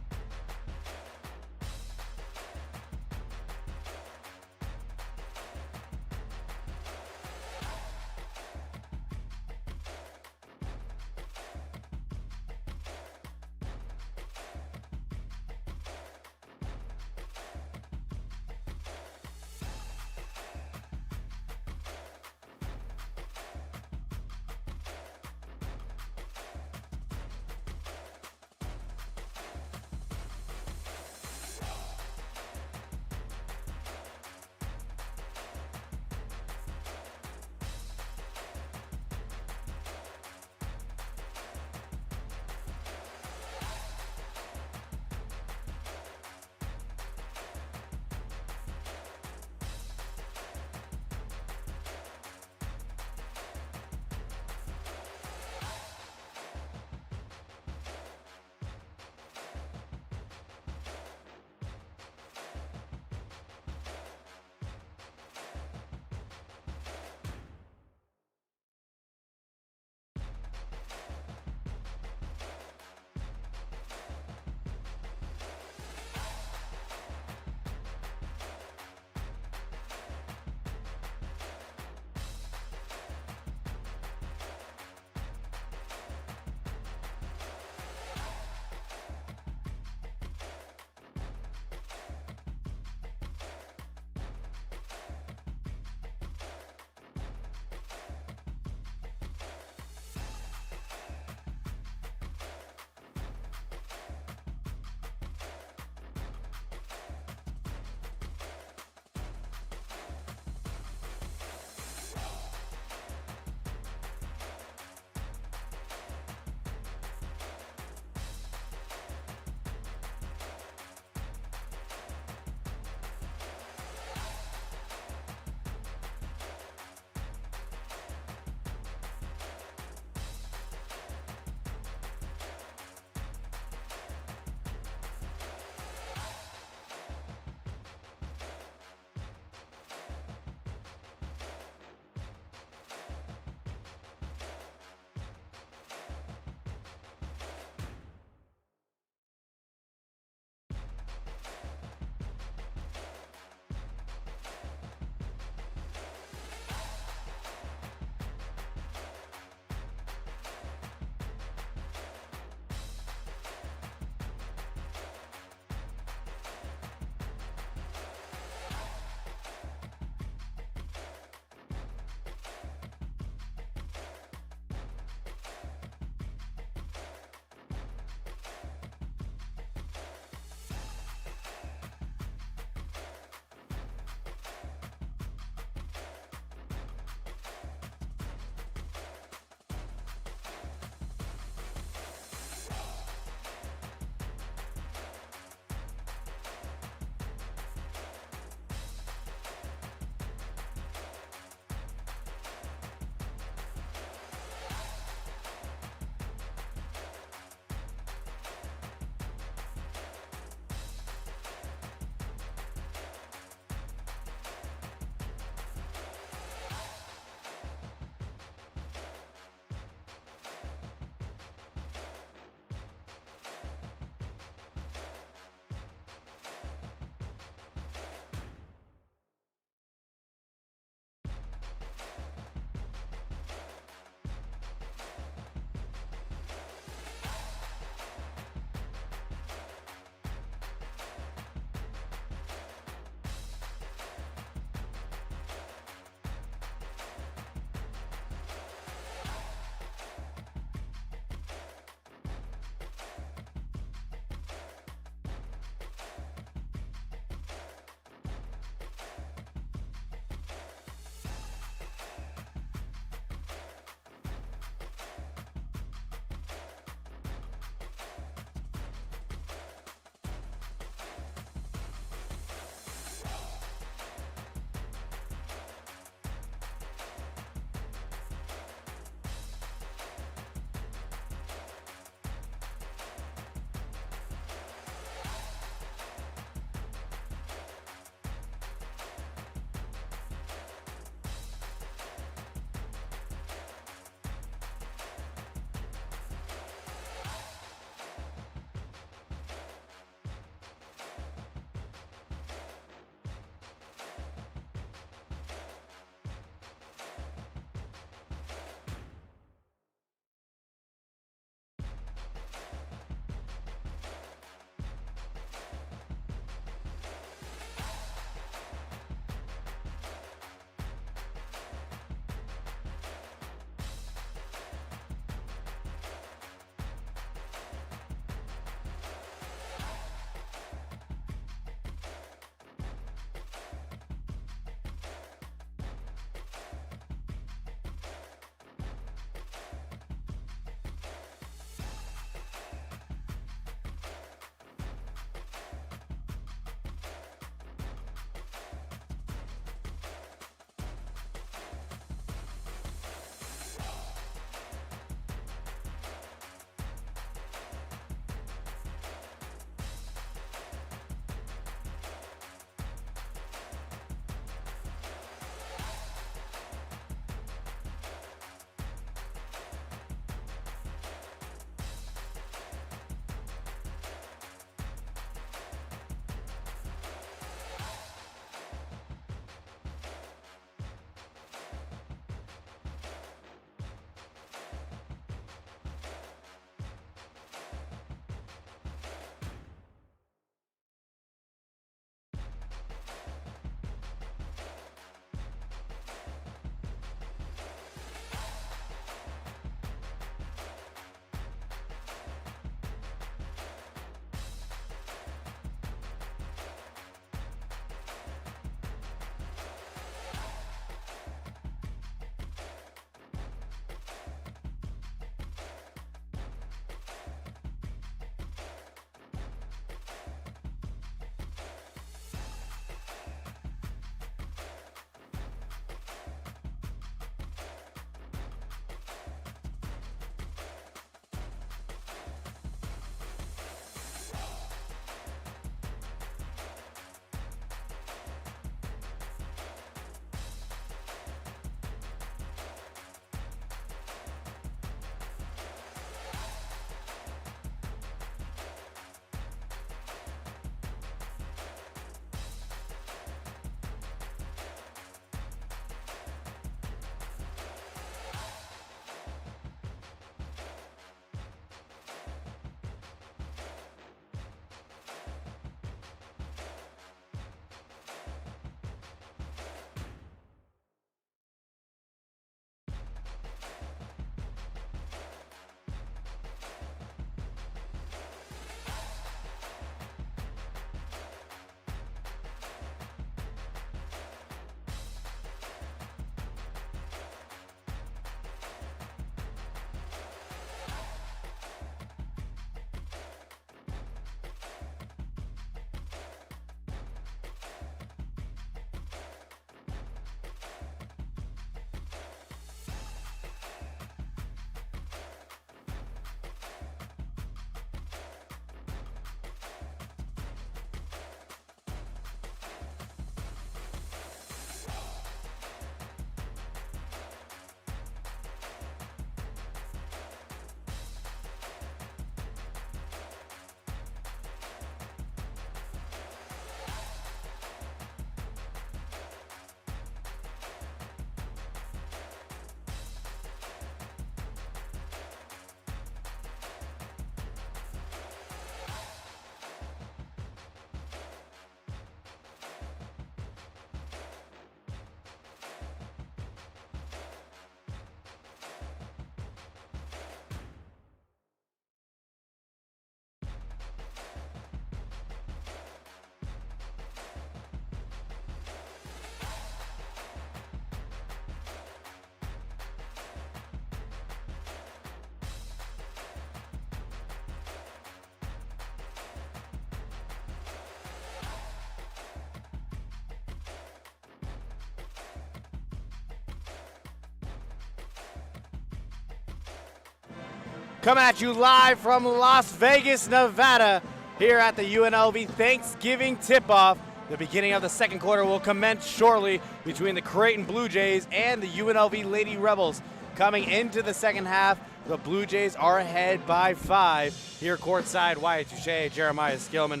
A: coming at you live from Las Vegas, Nevada, here at the UNLV Thanksgiving tip-off. The beginning of the second quarter will commence shortly between the Creighton Blue Jays and the UNLV Lady Rebels. Coming into the second half, the Blue Jays are ahead by 5. Here courtside, Wyatt, Touchet, Jeremiah Skillman.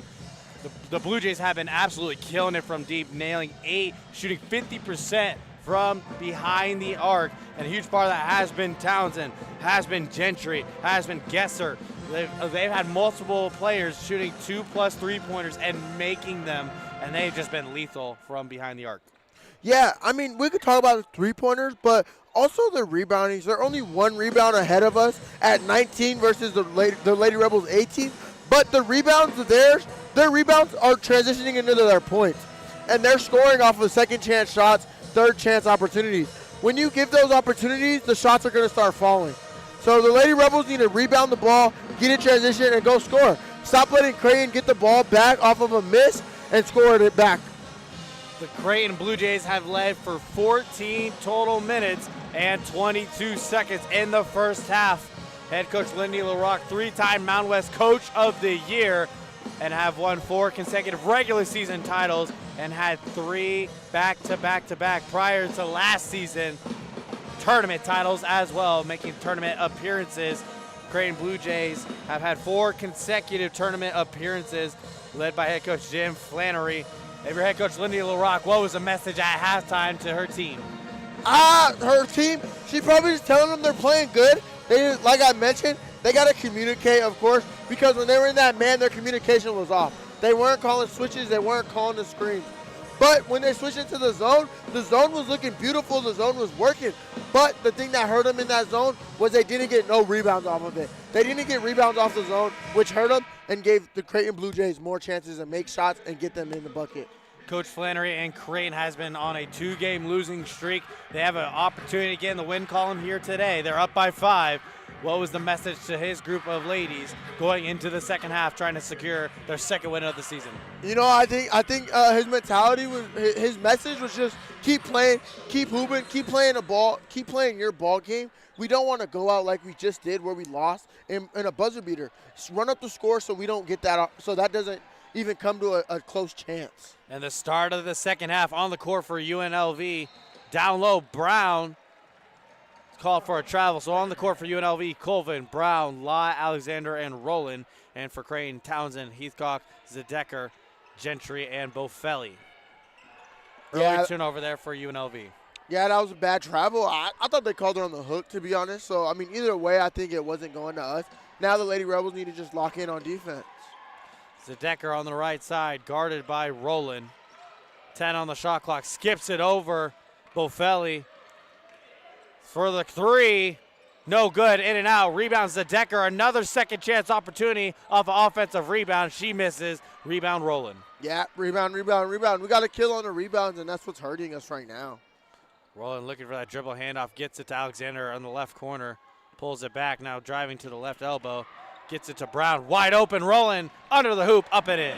A: The Blue Jays have been absolutely killing it from deep, nailing 8, shooting 50% from behind the arc. And a huge part of that has been Townsend, has been Gentry, has been Gesser. They've had multiple players shooting 2+ 3-pointers and making them, and they've just been lethal from behind the arc.
B: Yeah, I mean, we could talk about the three-pointers, but also the rebounding. They're only 1 rebound ahead of us at 19 versus the Lady Rebels 18. But the rebounds of theirs, their rebounds are transitioning into their points. And they're scoring off of second chance shots, third chance opportunities. When you give those opportunities, the shots are going to start falling. So the Lady Rebels need to rebound the ball, get in transition, and go score. Stop letting Creighton get the ball back off of a miss and score it back.
A: The Creighton Blue Jays have led for 14 total minutes and 22 seconds in the first half. Head coach Lindy LaRock, 3-time Mountain West Coach of the Year, and have won 4 consecutive regular season titles and had 3 back-to-back-to-back prior to last season tournament titles as well, making tournament appearances. Creighton Blue Jays have had 4 consecutive tournament appearances, led by head coach Jim Flannery. If your head coach Lindy LaRock, what was the message at halftime to her team?
B: Her team, she probably just telling them they're playing good. They, like I mentioned, they got to communicate, of course, because when they were in that man, their communication was off. They weren't calling switches. They weren't calling the screens. But when they switched into the zone was looking beautiful. The zone was working. But the thing that hurt them in that zone was they didn't get no rebounds off of it. They didn't get rebounds off the zone, which hurt them and gave the Creighton Blue Jays more chances to make shots and get them in the bucket.
A: Coach Flannery and Creighton has been on a 2-game losing streak. They have an opportunity to get in the win column here today. They're up by 5. What was the message to his group of ladies going into the second half, trying to secure their second win of the season?
B: You know, I think his mentality was, his message was just keep playing, keep hooping, keep playing the ball, keep playing your ball game. We don't want to go out like we just did where we lost in a buzzer beater. Just run up the score so we don't get that, so that doesn't even come to a close chance.
A: And the start of the second half on the court for UNLV. Down low, Brown called for a travel. So on the court for UNLV, Colvin, Brown, Law, Alexander, and Rowland. And for Creighton, Townsend, Heathcock, Zedecker, Gentry, and Bofelli. Early turnover there for UNLV.
B: Yeah, that was a bad travel. I thought they called her on the hook, to be honest. So, I mean, either way, I think it wasn't going to us. Now the Lady Rebels need to just lock in on defense.
A: Zedecker on the right side, guarded by Rowland. 10 on the shot clock, skips it over Bofelli. For the 3, no good, in and out. Rebounds Zedecker, another second chance opportunity off an offensive rebound. She misses, rebound Rowland.
B: Yeah, rebound. We got to kill on the rebounds, and that's what's hurting us right now.
A: Rowland looking for that dribble handoff, gets it to Alexander on the left corner, pulls it back, now driving to the left elbow. Gets it to Brown, wide open, Rowland, under the hoop, up and in.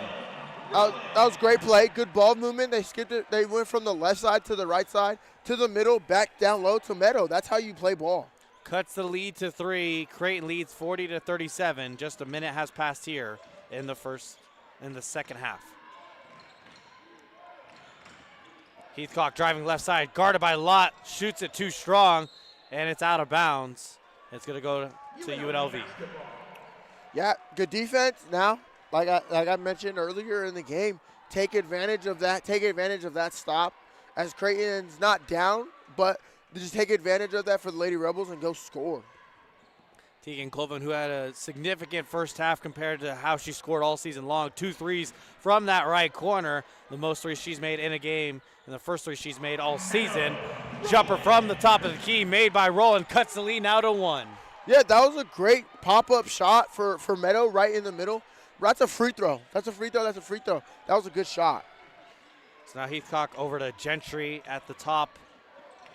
B: That was great play, good ball movement. They skipped it. They went from the left side to the right side, to the middle, back down low to Meadow. That's how you play ball.
A: Cuts the lead to 3. Creighton leads 40-37. Just a minute has passed here in the second half. Heathcock driving left side, guarded by Lott, shoots it too strong, and it's out of bounds. It's going to go to UNLV.
B: Yeah, good defense now. Like I mentioned earlier in the game, take advantage of that. Take advantage of that stop, as Creighton's not down, but just take advantage of that for the Lady Rebels and go score.
A: Tegan Colvin, who had a significant first half compared to how she scored all season long. 2 threes from that right corner. The most threes she's made in a game, and the first 3 she's made all season. Jumper from the top of the key, made by Rowland, cuts the lead now to 1.
B: Yeah, that was a great pop-up shot for Meadow right in the middle. That's a free throw. That's a free throw. That was a good shot.
A: So now Heathcock over to Gentry at the top.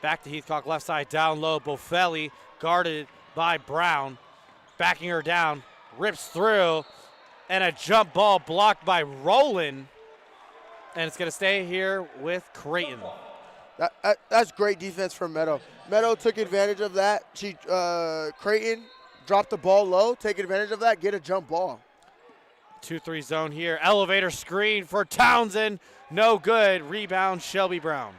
A: Back to Heathcock, left side, down low. Bofelli guarded by Brown. Backing her down, rips through, and a jump ball blocked by Rowland. And it's going to stay here with Creighton.
B: That's great defense from Meadow. Meadow took advantage of that. Creighton drop the ball low, take advantage of that, get a jump ball.
A: 2-3 zone here. Elevator screen for Townsend. No good. Rebound, Shelby Brown.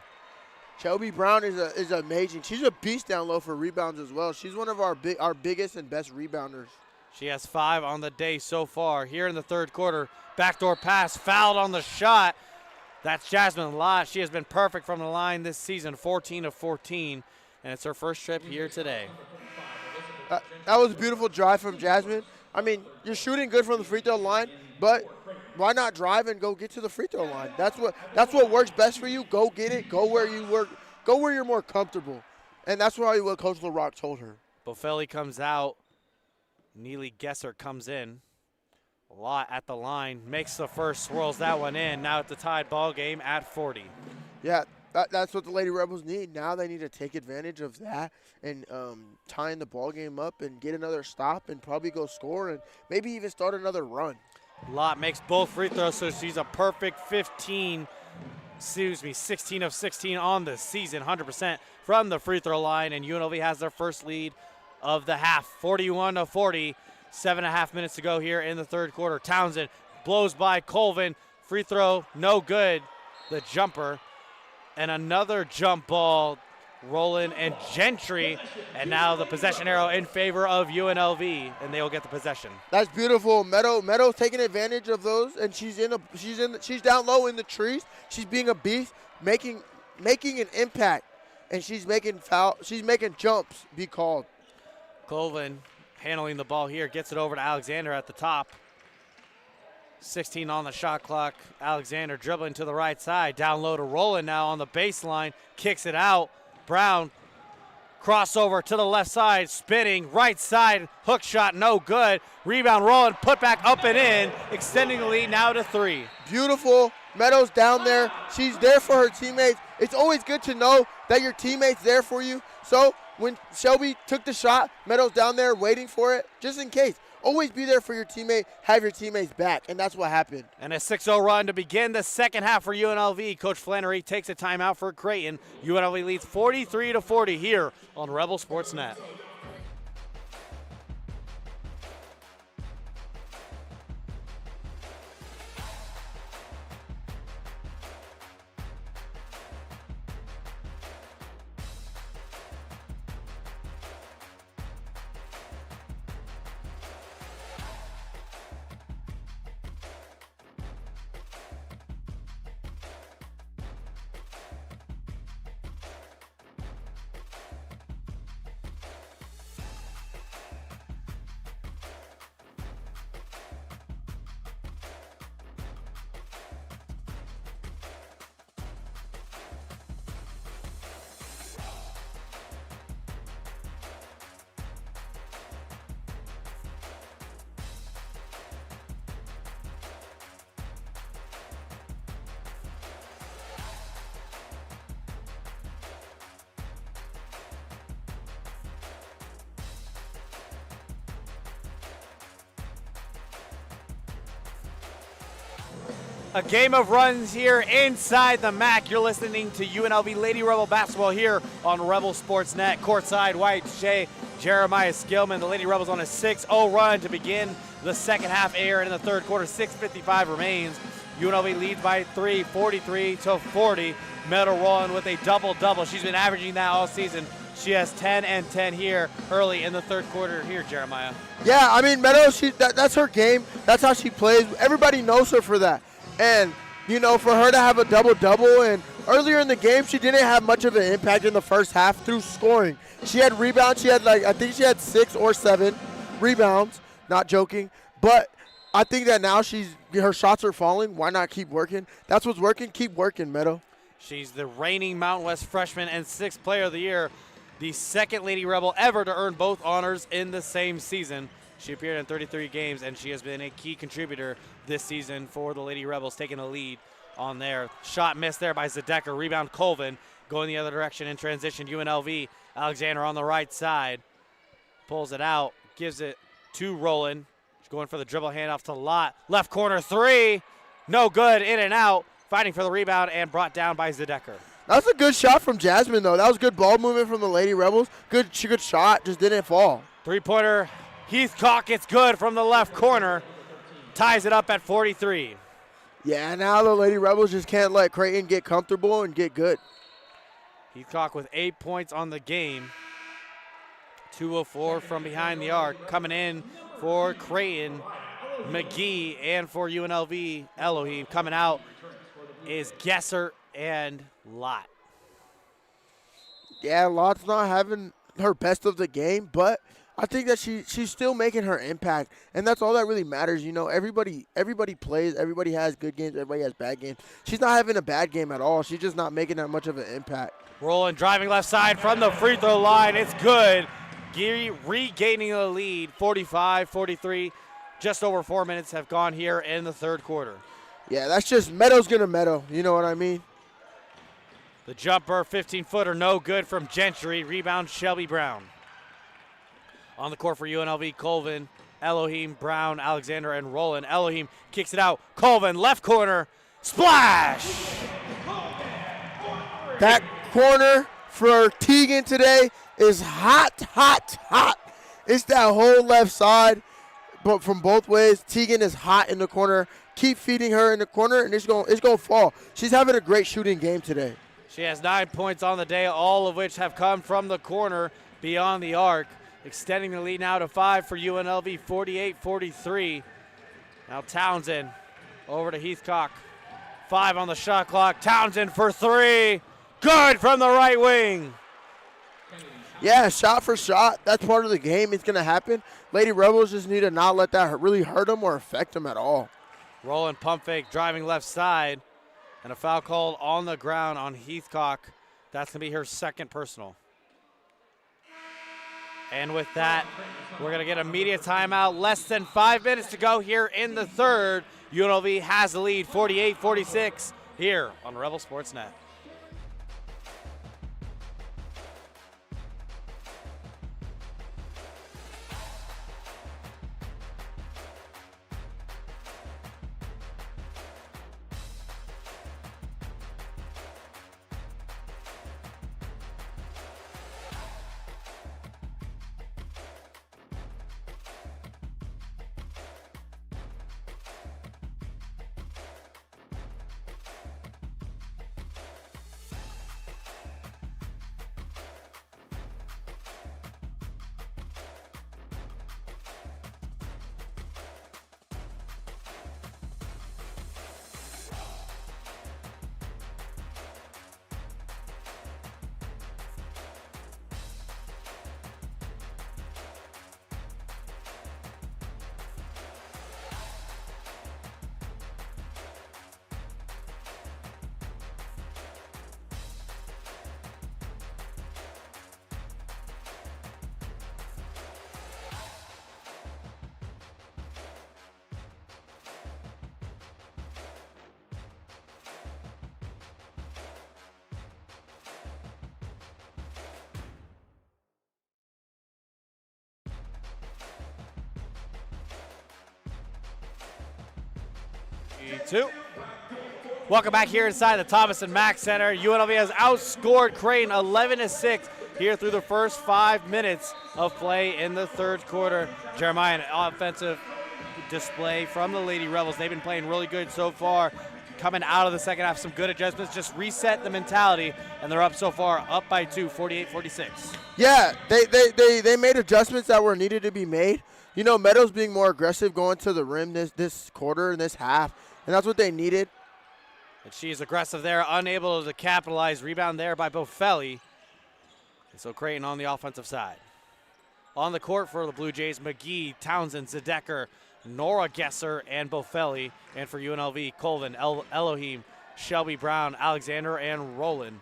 B: Shelby Brown is amazing. She's a beast down low for rebounds as well. She's one of our biggest and best rebounders.
A: She has 5 on the day so far. Here in the third quarter, backdoor pass, fouled on the shot. That's Jasmine Lott. She has been perfect from the line this season, 14 of 14, and it's her first trip here today.
B: That was a beautiful drive from Jasmine. I mean, you're shooting good from the free throw line, but why not drive and go get to the free throw line? That's what works best for you. Go get it. Go where you work. Go where you're more comfortable, and that's probably what Coach LaRock told her.
A: Bofelli comes out. Neely Gesser comes in. Lott at the line, makes the first, swirls that one in. Now it's the tied ball game at 40.
B: Yeah, that's what the Lady Rebels need. Now they need to take advantage of that and tying the ball game up and get another stop and probably go score and maybe even start another run.
A: Lott makes both free throws, so she's a perfect 16 of 16 on the season, 100% from the free throw line, and UNLV has their first lead of the half, 41-40. 7.5 minutes to go here in the third quarter. Townsend blows by Colvin. Free throw, no good. The jumper. And another jump ball. Roland and Gentry. And now the possession arrow in favor of UNLV, and they will get the possession. That's
B: beautiful. Meadow's taking advantage of those, and she's down low in the trees. She's being a beast, making an impact, and she's making jumps be called.
A: Colvin handling the ball here, gets it over to Alexander at the top. 16 on the shot clock. Alexander dribbling to the right side. Down low to Roland now on the baseline. Kicks it out. Brown, crossover to the left side, spinning, right side, hook shot, no good. Rebound, Roland, put back up and in, extending the lead now to 3.
B: Beautiful. Meadows down there. She's there for her teammates. It's always good to know that your teammate's there for you. So when Shelby took the shot, Meadows down there waiting for it, just in case. Always be there for your teammate, have your teammates back, and that's what happened.
A: And a 6-0 run to begin the second half for UNLV. Coach Flannery takes a timeout for Creighton. UNLV leads 43-40 here on Rebel Sports Net. A game of runs here inside the Mack. You're listening to UNLV Lady Rebel basketball here on Rebel Sports Net. Courtside, Wyatt, Touchet, Jeremiah Skillman. The Lady Rebels on a 6-0 run to begin the second half here in the third quarter. 6:55 remains. UNLV leads by 3, 43-40. Meadow Roland with a double-double. She's been averaging that all season. She has 10 and 10 here early in the third quarter here, Jeremiah.
B: Yeah, I mean, Meadow, that's her game. That's how she plays. Everybody knows her for that. And, you know, for her to have a double-double, and earlier in the game, she didn't have much of an impact in the first half through scoring. She had rebounds. She had, I think she had 6 or 7 rebounds. Not joking. But I think that now her shots are falling. Why not keep working? That's what's working. Keep working, Meadow.
A: She's the reigning Mountain West freshman and 6th player of the year, the second Lady Rebel ever to earn both honors in the same season. She appeared in 33 games, and she has been a key contributor this season for the Lady Rebels, taking a lead on there. Shot missed there by Zedeka. Rebound Colvin going the other direction in transition. UNLV, Alexander on the right side. Pulls it out, gives it to Roland. She's going for the dribble handoff to Lott. Left corner 3. No good, in and out. Fighting for the rebound and brought down by Zedeka.
B: That was a good shot from Jasmine, though. That was good ball movement from the Lady Rebels. Good shot, just didn't fall.
A: Three-pointer Heathcock gets good from the left corner. Ties it up at 43.
B: Yeah, now the Lady Rebels just can't let Creighton get comfortable and get good.
A: Heathcock with 8 points on the game. 2:04 from behind the arc. Coming in for Creighton, McGee, and for UNLV, Elohim. Coming out is Gesser and Lott.
B: Yeah, Lott's not having her best of the game, but I think that she's still making her impact, and that's all that really matters. You know, everybody plays, everybody has good games, everybody has bad games. She's not having a bad game at all. She's just not making that much of an impact.
A: Rolling, driving left side from the free throw line. It's good. Geary regaining the lead, 45-43. Just over 4 minutes have gone here in the third quarter.
B: Yeah, that's just Meadow's going to Meadow. You know what I mean?
A: The jumper, 15-footer, no good from Gentry. Rebound, Shelby Brown. On the court for UNLV, Colvin, Elohim, Brown, Alexander, and Roland. Elohim kicks it out. Colvin, left corner, splash!
B: That corner for Teagan today is hot, hot, hot. It's that whole left side, but from both ways. Teagan is hot in the corner. Keep feeding her in the corner, and it's gonna fall. She's having a great shooting game today.
A: She has 9 points on the day, all of which have come from the corner beyond the arc. Extending the lead now to 5 for UNLV, 48-43. Now Townsend over to Heathcock. 5 on the shot clock. Townsend for 3. Good from the right wing.
B: Yeah, shot for shot. That's part of the game. It's going to happen. Lady Rebels just need to not let that really hurt them or affect them at all.
A: Rolling pump fake, driving left side. And a foul called on the ground on Heathcock. That's going to be her second personal. And with that, we're going to get a media timeout. Less than 5 minutes to go here in the third. UNLV has the lead, 48-46, here on Rebel Sports Net. Welcome back here inside the Thomas and Mack Center. UNLV has outscored Creighton 11-6 here through the first 5 minutes of play in the third quarter. Jeremiah, an offensive display from the Lady Rebels. They've been playing really good so far. Coming out of the second half, some good adjustments, just reset the mentality, and they're up so far, up by 2, 48-46.
B: Yeah, they made adjustments that were needed to be made. You know, Meadows being more aggressive going to the rim this quarter and this half, and that's what they needed.
A: And she's aggressive there, unable to capitalize. Rebound there by Bofelli. And so Creighton on the offensive side. On the court for the Blue Jays, McGee, Townsend, Zedecker, Nora Gesser, and Bofelli. And for UNLV, Colvin, Elohim, Shelby Brown, Alexander, and Roland.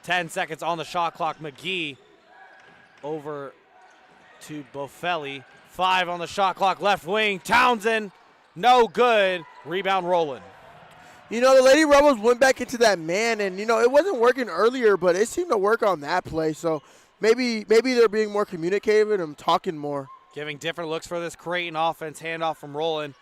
A: 10 seconds on the shot clock. McGee over to Bofelli. 5 on the shot clock, left wing. Townsend, no good. Rebound, Roland.
B: You know, the Lady Rebels went back into that man, and, you know, it wasn't working earlier, but it seemed to work on that play. So maybe they're being more communicative and talking more.
A: Giving different looks for this Creighton offense. Handoff from Roland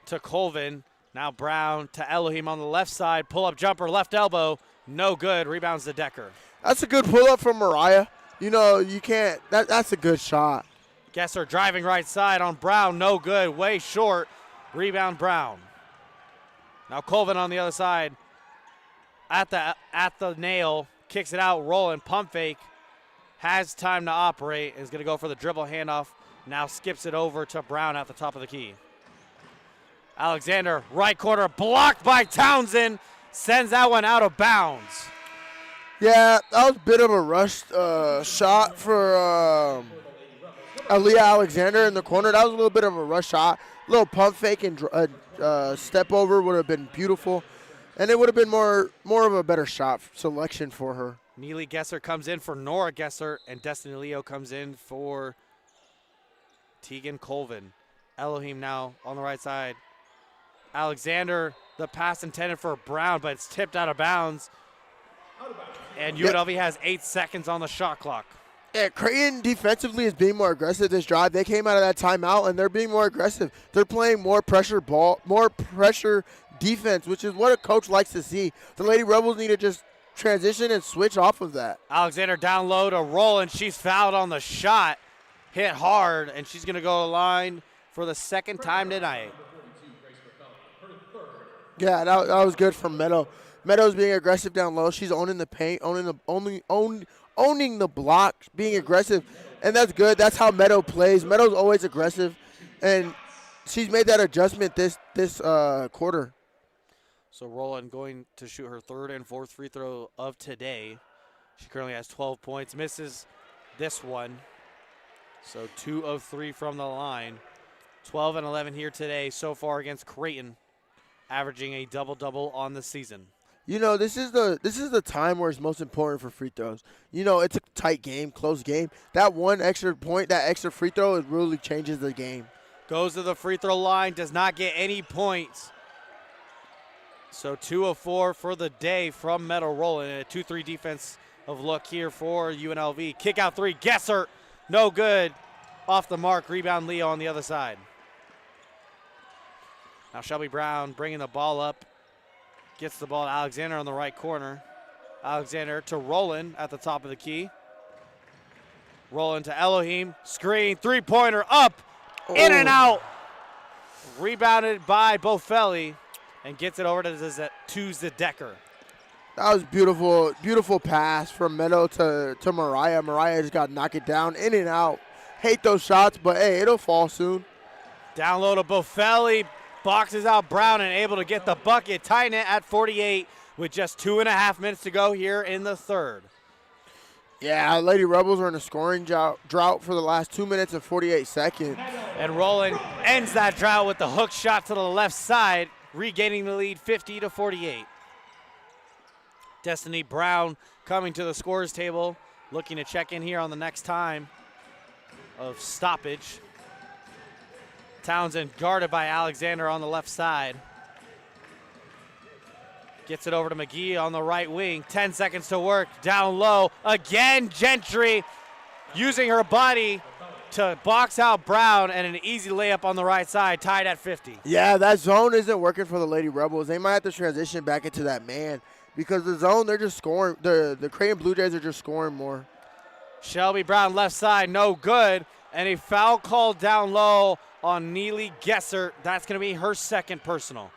A: to Colvin. Now Brown to Elohim on the left side. Pull-up jumper, left elbow. No good. Rebounds to Decker.
B: That's a good pull-up from Mariah. You know, you can't – that's a good shot.
A: Gesser driving right side on Brown, no good, way short. Rebound Brown. Now Colvin on the other side at the nail, kicks it out, rolling, pump fake. Has time to operate, is gonna go for the dribble handoff. Now skips it over to Brown at the top of the key. Alexander, right corner, blocked by Townsend, sends that one out of bounds.
B: Yeah, that was a bit of a rushed shot for Aaliyah Alexander in the corner. That was a little bit of a rush shot. A little pump fake and step over would have been beautiful. And it would have been more of a better shot selection for her.
A: Neely Gesser comes in for Nora Gesser, and Destiny Leo comes in for Tegan Colvin. Elohim now on the right side. Alexander, the pass intended for Brown, but it's tipped out of bounds. And UNLV has 8 seconds on the shot clock.
B: Yeah, Creighton defensively is being more aggressive this drive. They came out of that timeout, and they're being more aggressive. They're playing more pressure ball, more pressure defense, which is what a coach likes to see. The Lady Rebels need to just transition and switch off of that.
A: Alexander down low to roll, and she's fouled on the shot. Hit hard, and she's going to go to the line for the second time tonight.
B: Yeah, that was good from Meadow. Meadow's being aggressive down low. She's owning the paint, owning the block, being aggressive, and that's good. That's how Meadow plays. Meadow's always aggressive, and she's made that adjustment this quarter.
A: So Roland going to shoot her third and fourth free throw of today. She currently has 12 points, misses this one. So 2 of 3 from the line. 12 and 11 here today so far against Creighton, averaging a double-double on the season.
B: You know, this is the time where it's most important for free throws. You know, it's a tight game, close game. That one extra point, that extra free throw, it really changes the game.
A: Goes to the free throw line, does not get any points. So 2 of 4 for the day from Meadow Roland. And a 2-3 defense of look here for UNLV. Kick out 3, Gesser, no good. Off the mark, rebound Leo on the other side. Now Shelby Brown bringing the ball up. Gets the ball to Alexander on the right corner. Alexander to Roland at the top of the key. Roland to Elohim. Screen, three-pointer up, in and out. Rebounded by Bofelli and gets it over to Zedecker.
B: That was beautiful, beautiful pass from Meadow to Mariah. Mariah just got to knock it down, in and out. Hate those shots, but hey, it'll fall soon.
A: Down low to Bofelli. Boxes out Brown and able to get the bucket. Tying it at 48 with just 2.5 minutes to go here in the third.
B: Yeah, Lady Rebels are in a scoring drought for the last 2 minutes and 48 seconds.
A: And Roland ends that drought with the hook shot to the left side, regaining the lead 50-48. Destiny Brown coming to the scorers table, looking to check in here on the next time of stoppage. Townsend guarded by Alexander on the left side. Gets it over to McGee on the right wing. 10 seconds to work. Down low. Again, Gentry using her body to box out Brown, and an easy layup on the right side, tied at 50.
B: Yeah, that zone isn't working for the Lady Rebels. They might have to transition back into that man because the zone, they're just scoring. The Creighton Blue Jays are just scoring more.
A: Shelby Brown left side, no good. And a foul call down low on Neely Gesser. That's going to be her second personal.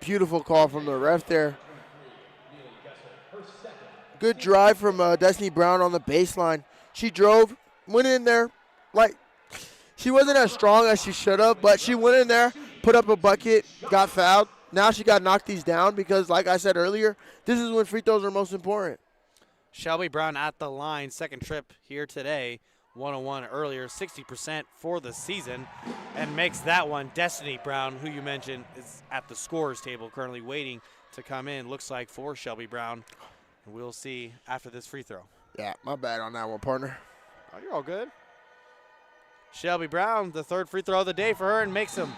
B: Beautiful call from the ref there. Good drive from Destiny Brown on the baseline. She drove, went in there. Like, she wasn't as strong as she should have, but she went in there, put up a bucket, got fouled. Now she got to knock these down because, like I said earlier, this is when free throws are most important.
A: Shelby Brown at the line, second trip here today. 101 earlier, 60% for the season, and makes that one. Destiny Brown, who you mentioned, is at the scorers table currently waiting to come in, looks like, for Shelby Brown. We'll see after this free throw.
B: Yeah, my bad on that one, partner.
A: Oh, you're all good. Shelby Brown, the third free throw of the day for her, and makes them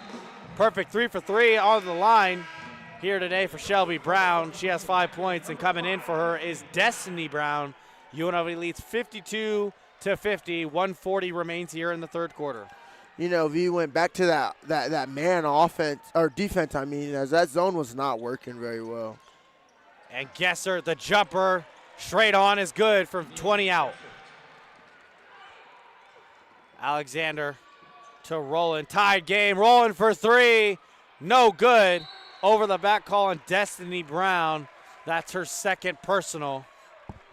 A: perfect 3 for 3 on the line here today for Shelby Brown. She has 5 points, and coming in for her is Destiny Brown. UNLV leads 52-50. 140 remains here in the third quarter.
B: You know, V went back to that man offense, or defense, I mean, as that zone was not working very well.
A: And Gesser, the jumper, straight on is good from 20 out. Alexander to Roland. Tied game. Roland for three. No good. Over the back call on Destiny Brown. That's her second personal.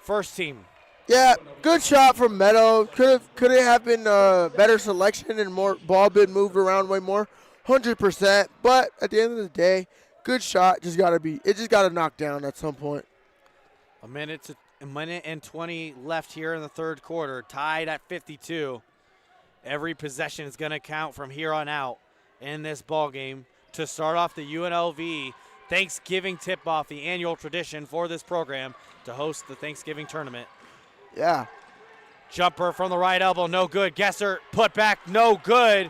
A: First team.
B: Yeah, good shot from Meadow. Could it have been better selection and more ball been moved around way more? 100%. But at the end of the day, good shot. It just gotta knock down at some point.
A: A minute and 20 left here in the third quarter. Tied at 52. Every possession is going to count from here on out in this ball game to start off the UNLV Thanksgiving tip-off, the annual tradition for this program to host the Thanksgiving tournament.
B: Yeah.
A: Jumper from the right elbow, no good. Gesser, put back, no good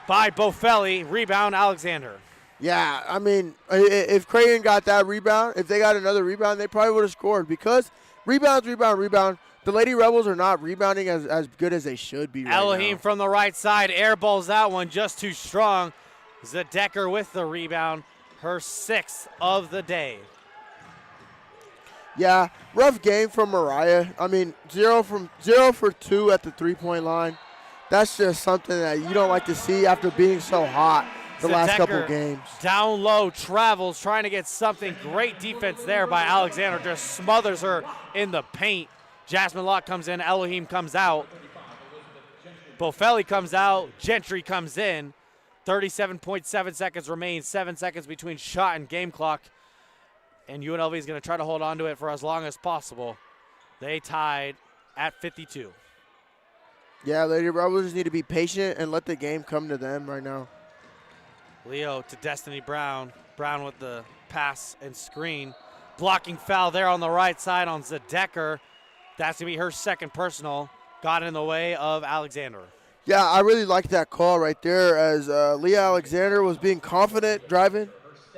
A: by Bofelli. Rebound, Alexander.
B: Yeah, I mean, if Creighton got that rebound, if they got another rebound, they probably would have scored because rebound. The Lady Rebels are not rebounding as good as they should be right
A: Elohim
B: now.
A: from the right side, airballs that one just too strong. Zadecker with the rebound, her sixth of the day.
B: Yeah, rough game from Mariah. I mean, 0 for 2 at the three-point line. That's just something that you don't like to see after being so hot the last couple games.
A: Down low, travels, trying to get something. Great defense there by Alexander. Just smothers her in the paint. Jasmine Locke comes in. Elohim comes out. Bofelli comes out. Gentry comes in. 37.7 seconds remain. 7 seconds between shot and game clock. And UNLV is going to try to hold on to it for as long as possible. They tied at 52.
B: Yeah, Lady Rebels just need to be patient and let the game come to them right now.
A: Leo to Destiny Brown. Brown with the pass and screen. Blocking foul there on the right side on Zadecker. That's going to be her second personal. Got in the way of Alexander.
B: Yeah, I really liked that call right there as Leah Alexander was being confident driving.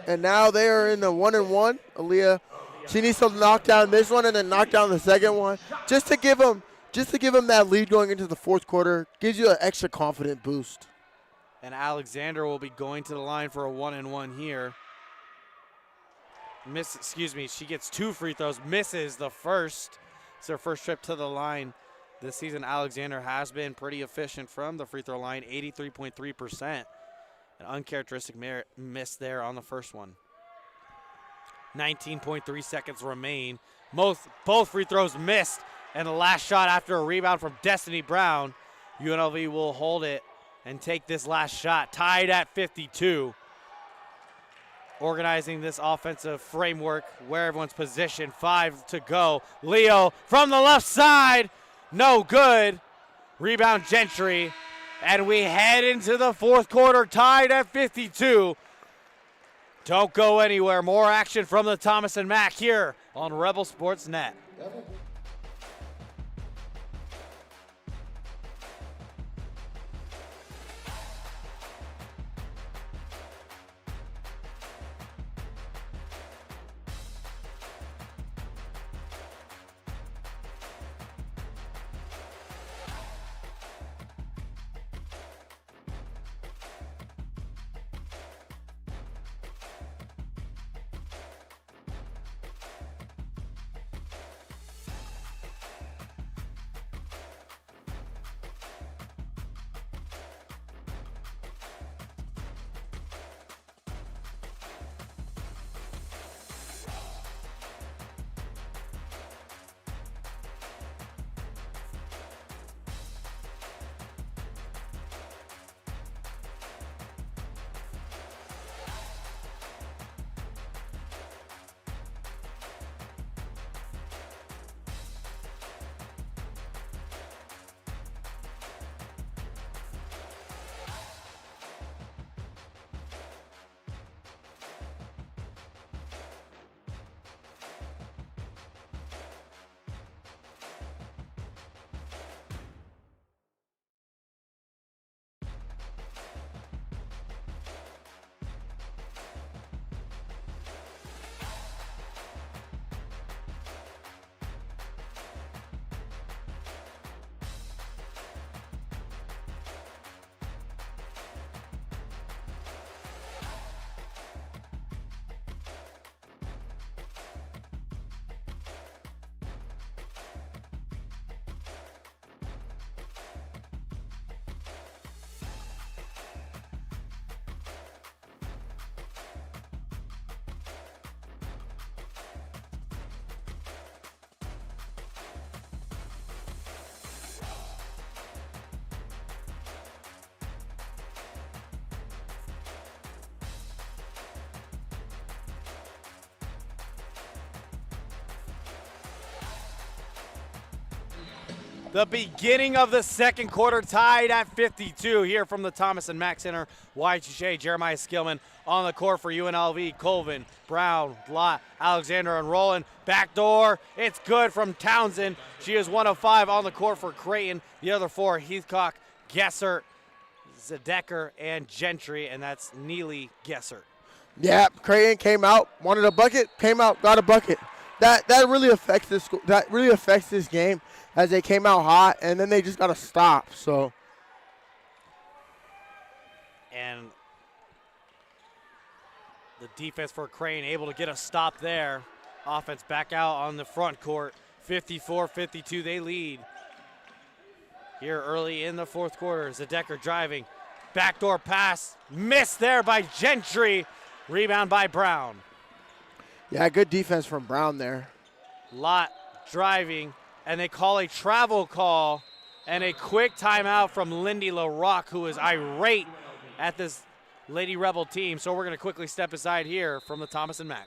B: And now they are in the 1-and-1. Aaliyah, she needs to knock down this one and then knock down the second one just to give them that lead going into the fourth quarter. Gives you an extra confident boost.
A: And Alexander will be going to the line for a 1-and-1 here. She gets 2 free throws, misses the first. It's her first trip to the line this season. Alexander has been pretty efficient from the free throw line, 83.3%. An uncharacteristic miss there on the first one. 19.3 seconds remain. Both free throws missed, and the last shot after a rebound from Destiny Brown. UNLV will hold it and take this last shot. Tied at 52. Organizing this offensive framework where everyone's positioned. 5 to go. Leo from the left side. No good. Rebound Gentry. And we head into the fourth quarter tied at 52. Don't go anywhere. More action from the Thomas and Mack here on Rebel Sports Net. The beginning of the second quarter tied at 52 here from the Thomas and Mack Center. Wyatt, Touchet, Jeremiah Skillman on the court for UNLV. Colvin, Brown, Lott, Alexander, and Roland. Backdoor, it's good from Townsend. She is 1 of 5 on the court for Creighton. The other 4, Heathcock, Gessert, Zedecker, and Gentry, and that's Neely Gessert.
B: Yeah, Creighton came out, wanted a bucket, came out, got a bucket. That really affects this. That really affects this game, as they came out hot and then they just got to stop. So,
A: and the defense for Creighton able to get a stop there. Offense back out on the front court. 54-52, they lead. Here early in the fourth quarter, Zedecker driving. Backdoor pass, missed there by Gentry. Rebound by Brown.
B: Yeah, good defense from Brown there.
A: Lott driving, and they call a travel call and a quick timeout from Lindy LaRock, who is irate at this Lady Rebel team. So we're going to quickly step aside here from the Thomas and Mack.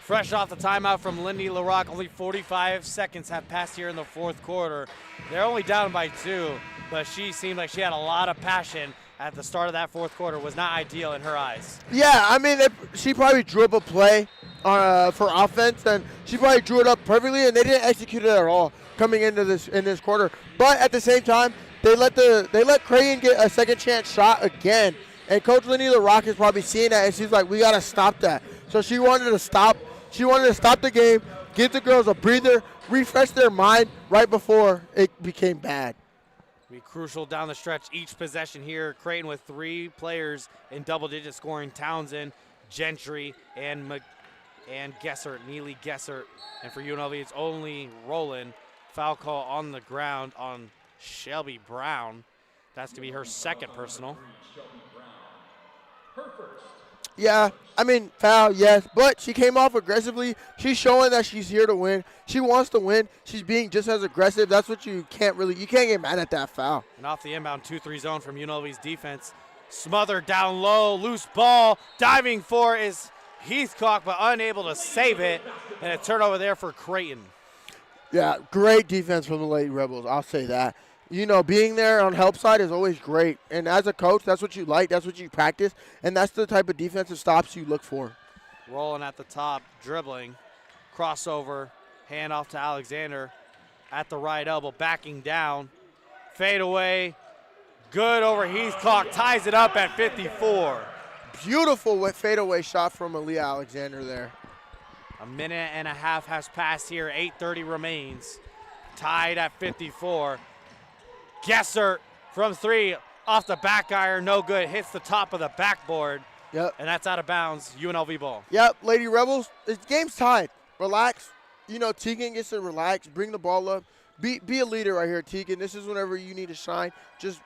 A: Fresh off the timeout from Lindy LaRock, only 45 seconds have passed here in the fourth quarter. They're only down by 2, but she seemed like she had a lot of passion at the start of that fourth quarter. Was not ideal in her eyes.
B: Yeah, I mean, she probably drew up a play for offense, and she probably drew it up perfectly, and they didn't execute it at all coming into this quarter. But at the same time, they let Creighton get a second chance shot again, and Coach Lindy LaRock is probably seeing that, and she's like, we gotta stop that. So she wanted to stop. She wanted to stop the game, give the girls a breather, refresh their mind right before it became bad.
A: Be crucial down the stretch each possession here. Creighton with 3 players in double-digit scoring: Townsend, Gentry, and Gessert, Neely Gessert. And for UNLV, it's only Roland. Foul call on the ground on Shelby Brown. That's to be her second personal.
B: Yeah, I mean, foul, yes, but she came off aggressively. She's showing that she's here to win. She wants to win. She's being just as aggressive. That's what you can't get mad at that foul.
A: And off the inbound 2-3 zone from UNLV's defense. Smothered down low, loose ball. Diving for is Heathcock, but unable to save it. And a turnover there for Creighton.
B: Yeah, great defense from the Lady Rebels, I'll say that. You know, being there on help side is always great. And as a coach, that's what you like, that's what you practice, and that's the type of defensive stops you look for.
A: Rolling at the top, dribbling, crossover, hand off to Alexander at the right elbow, backing down, fade away, good over Heathcock, ties it up at 54.
B: Beautiful fadeaway shot from Aaliyah Alexander there.
A: A minute and a half has passed here, 8:30 remains, tied at 54. Gessert from 3 off the back iron, no good, hits the top of the backboard.
B: Yep.
A: And that's out of bounds, UNLV ball.
B: Yep, Lady Rebels, this game's tied. Relax. You know, Tegan gets to relax, bring the ball up. Be a leader right here, Tegan. This is whenever you need to shine. Just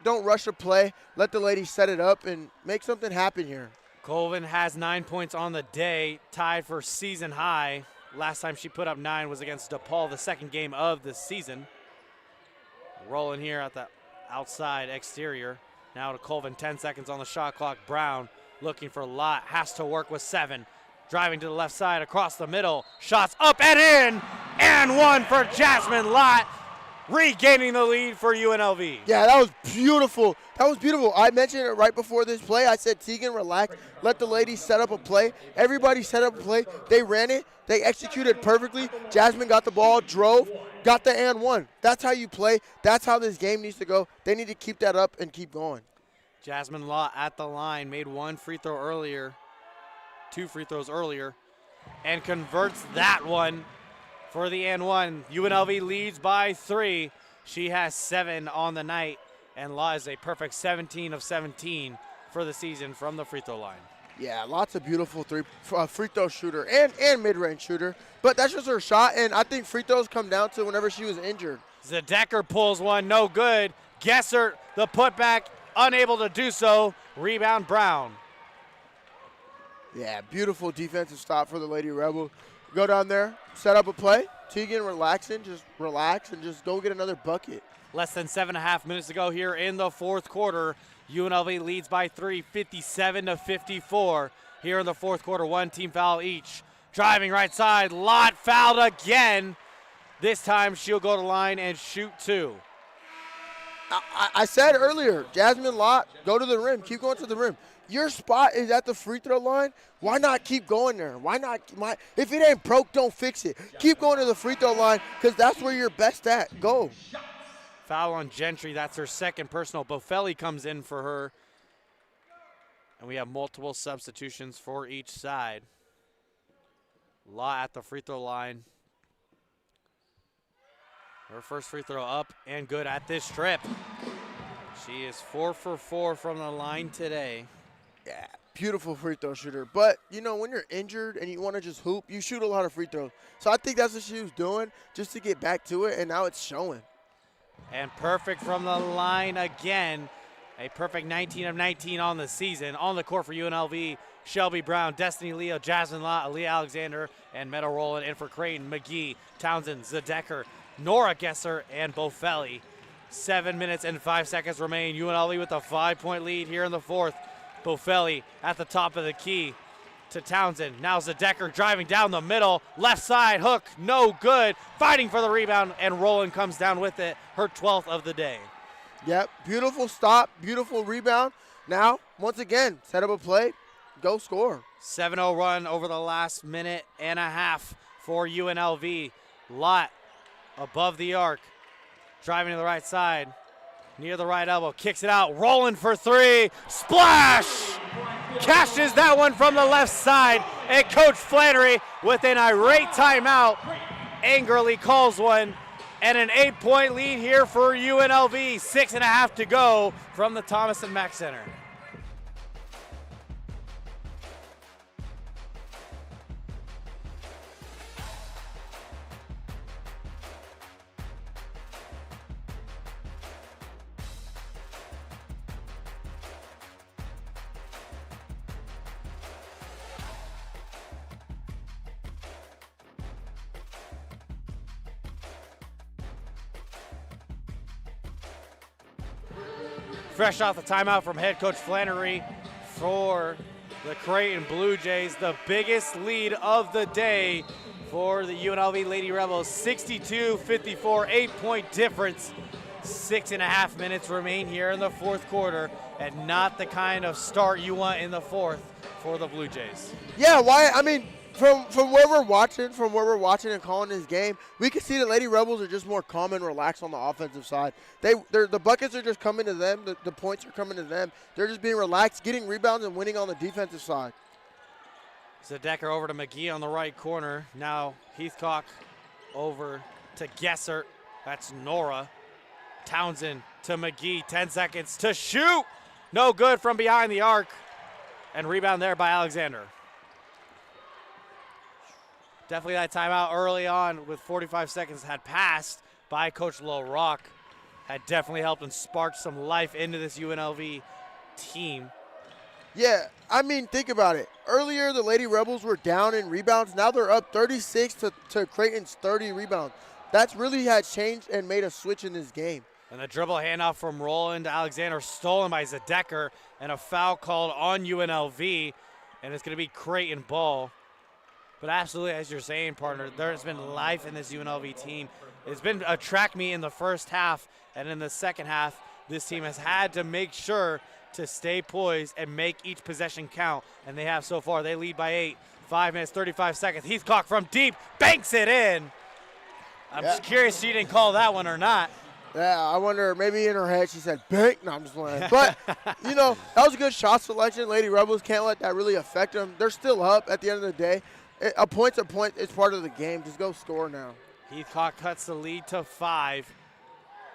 B: don't rush a play. Let the ladies set it up and make something happen here.
A: Colvin has 9 points on the day, tied for season high. Last time she put up 9 was against DePaul, the second game of the season. Rolling here at the outside exterior. Now to Colvin, 10 seconds on the shot clock. Brown looking for Lott, has to work with 7. Driving to the left side, across the middle. Shots up and in. And one for Jasmine Lott, regaining the lead for UNLV.
B: Yeah, that was beautiful. That was beautiful. I mentioned it right before this play. I said, Tegan, relax. Let the ladies set up a play. Everybody set up a play. They ran it. They executed perfectly. Jasmine got the ball, drove, got the and one. That's how you play. That's how this game needs to go. They need to keep that up and keep going.
A: Jasmine Lott at the line, made one free throw earlier, 2 free throws earlier, and converts that one for the and one. UNLV leads by 3. She has 7 on the night, and Lott is a perfect 17 of 17 for the season from the free throw line.
B: Yeah, lots of beautiful free throw shooter and mid-range shooter, but that's just her shot, and I think free throws come down to whenever she was injured.
A: Zedeker pulls one, no good. Gessert, the putback, unable to do so. Rebound Brown.
B: Yeah, beautiful defensive stop for the Lady Rebel. Go down there, set up a play. Tegan relaxing, just relax and just go get another bucket.
A: Less than 7.5 minutes to go here in the fourth quarter. UNLV leads by 3, 57-54. Here in the fourth quarter, 1 team foul each. Driving right side, Lott fouled again. This time she'll go to line and shoot 2.
B: I said earlier, Jasmine Lott, go to the rim, keep going to the rim. Your spot is at the free throw line. Why not keep going there? Why not? If it ain't broke, don't fix it. Keep going to the free throw line because that's where you're best at. Go.
A: Foul on Gentry. That's her second personal. Bofelli comes in for her. And we have multiple substitutions for each side. Lott at the free throw line. Her first free throw up and good at this trip. She is 4 for 4 from the line today.
B: Yeah, beautiful free throw shooter. But, you know, when you're injured and you want to just hoop, you shoot a lot of free throws. So I think that's what she was doing just to get back to it, and now it's showing.
A: And perfect from the line again. A perfect 19 of 19 on the season. On the court for UNLV, Shelby Brown, Destiny Leo, Jasmine Lott, Aaliyah Alexander, and Meadow Rowland. And for Creighton, McGee, Townsend, Zedeker, Nora Gesser, and Bofelli. 7 minutes and 5 seconds remain. UNLV with a 5-point lead here in the fourth. Bofelli at the top of the key to Townsend. Now Zedeker driving down the middle. Left side hook, no good. Fighting for the rebound, and Rowland comes down with it. Her 12th of the day.
B: Yep, beautiful stop, beautiful rebound. Now, once again, set up a play, go score.
A: 7-0 run over the last minute and a half for UNLV. Lott above the arc, driving to the right side, near the right elbow, kicks it out, rolling for 3, splash! Cashes that one from the left side, and Coach Flannery with an irate timeout angrily calls one, and an 8-point lead here for UNLV. 6.5 to go from the Thomas and Mack Center. Fresh off the timeout from head coach Flannery for the Creighton Blue Jays. The biggest lead of the day for the UNLV Lady Rebels. 62-54, 8-point difference. 6.5 minutes remain here in the fourth quarter, and not the kind of start you want in the fourth for the Blue Jays.
B: Yeah, why? I mean, from where we're watching and calling this game, we can see the Lady Rebels are just more calm and relaxed on the offensive side. The buckets are just coming to them. The points are coming to them. They're just being relaxed, getting rebounds, and winning on the defensive side.
A: Zedeker over to McGee on the right corner. Now Heathcock over to Gessert. That's Nora. Townsend to McGee. 10 seconds to shoot. No good from behind the arc. And rebound there by Alexander. Definitely that timeout early on with 45 seconds had passed by Coach LaRock. Had definitely helped and sparked some life into this UNLV team.
B: Yeah, I mean, think about it. Earlier, the Lady Rebels were down in rebounds. Now they're up 36 to Creighton's 30 rebounds. That's really had changed and made a switch in this game.
A: And the dribble handoff from Rowland to Alexander, stolen by Zedeker, and a foul called on UNLV, and it's going to be Creighton ball. But absolutely, as you're saying, partner, there's been life in this UNLV team. It's been a track meet in the first half, and in the second half, this team has had to make sure to stay poised and make each possession count, and they have so far. They lead by 8, 5 minutes, 35 seconds. Heathcock from deep, banks it in. I'm just curious she didn't call that one or not.
B: Yeah, I wonder, maybe in her head she said, bank. No, I'm just playing. But, you know, that was a good shot selection. Lady Rebels can't let that really affect them. They're still up at the end of the day. A point's a point. It's part of the game. Just go score now.
A: Heathcock cuts the lead to 5.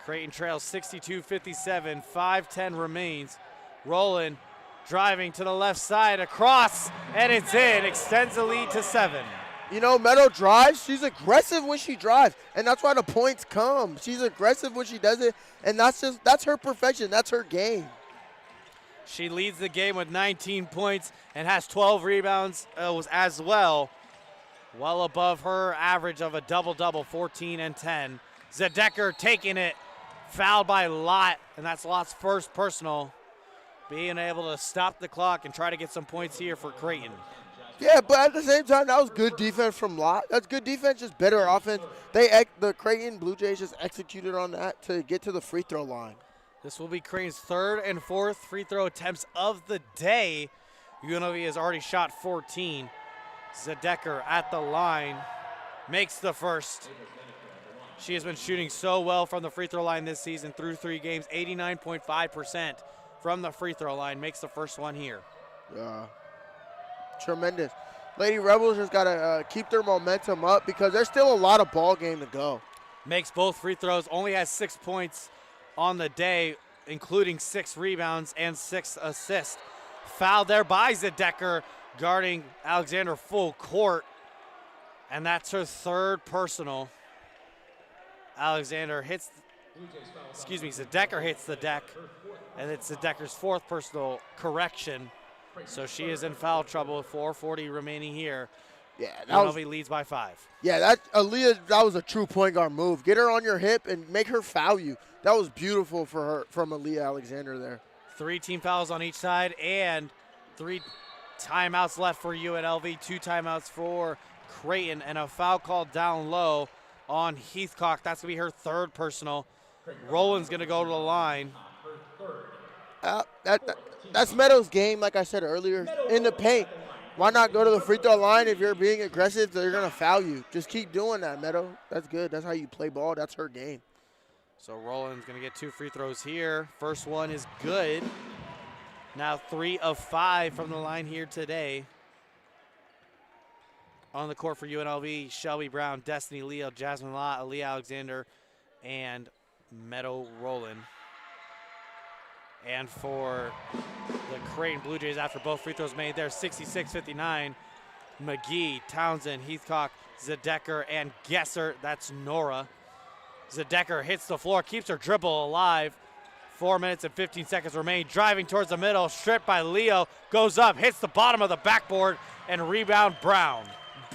A: Creighton trails 62-57. 5:10 remains. Rowland driving to the left side, across, and it's in. Extends the lead to 7.
B: You know, Meadow drives. She's aggressive when she drives, and that's why the points come. She's aggressive when she does it, and that's her perfection. That's her game.
A: She leads the game with 19 points and has 12 rebounds as well, well above her average of a double-double, 14 and 10. Zedecker taking it, fouled by Lott, and that's Lott's first personal. Being able to stop the clock and try to get some points here for Creighton.
B: Yeah, but at the same time, that was good defense from Lott. That's good defense, just better offense. The Creighton Blue Jays just executed on that to get to the free throw line.
A: This will be Creighton's 3rd and 4th free throw attempts of the day. UNLV has already shot 14. Zedecker at the line makes the first. She has been shooting so well from the free throw line this season through 3 games, 89.5% from the free throw line. Makes the first one here.
B: Yeah. Tremendous. Lady Rebels just got to keep their momentum up because there's still a lot of ball game to go.
A: Makes both free throws, only has 6 points on the day, including 6 rebounds and 6 assists. Fouled there by Zedecker, guarding Alexander full court, and that's her 3rd personal. Zedecker hits the deck, and it's Zedecker's 4th personal correction. So she is in foul trouble with 4:40 remaining here.
B: Yeah,
A: UNLV leads by 5.
B: Yeah, that was a true point guard move. Get her on your hip and make her foul you. That was beautiful for her from Aaliyah Alexander there.
A: 3 team fouls on each side and 3 timeouts left for UNLV, 2 timeouts for Creighton, and a foul called down low on Heathcock. That's going to be her 3rd personal. Rowland's going to go to the line.
B: That's Meadow's game, like I said earlier, in the paint. Why not go to the free throw line? If you're being aggressive, they're going to foul you. Just keep doing that, Meadow. That's good. That's how you play ball. That's her game.
A: So Rowland's going to get 2 free throws here. First one is good. Now 3 of 5 from the line here today. On the court for UNLV, Shelby Brown, Destiny Leo, Jasmine Lott, Aaliyah Alexander, and Meadow Rowland. And for the Creighton Blue Jays, after both free throws made there, 66-59, McGee, Townsend, Heathcock, Zedecker, and Gesser. That's Nora. Zedecker hits the floor, keeps her dribble alive. 4 minutes and 15 seconds remain. Driving towards the middle, stripped by Leo, goes up, hits the bottom of the backboard, and rebound Brown.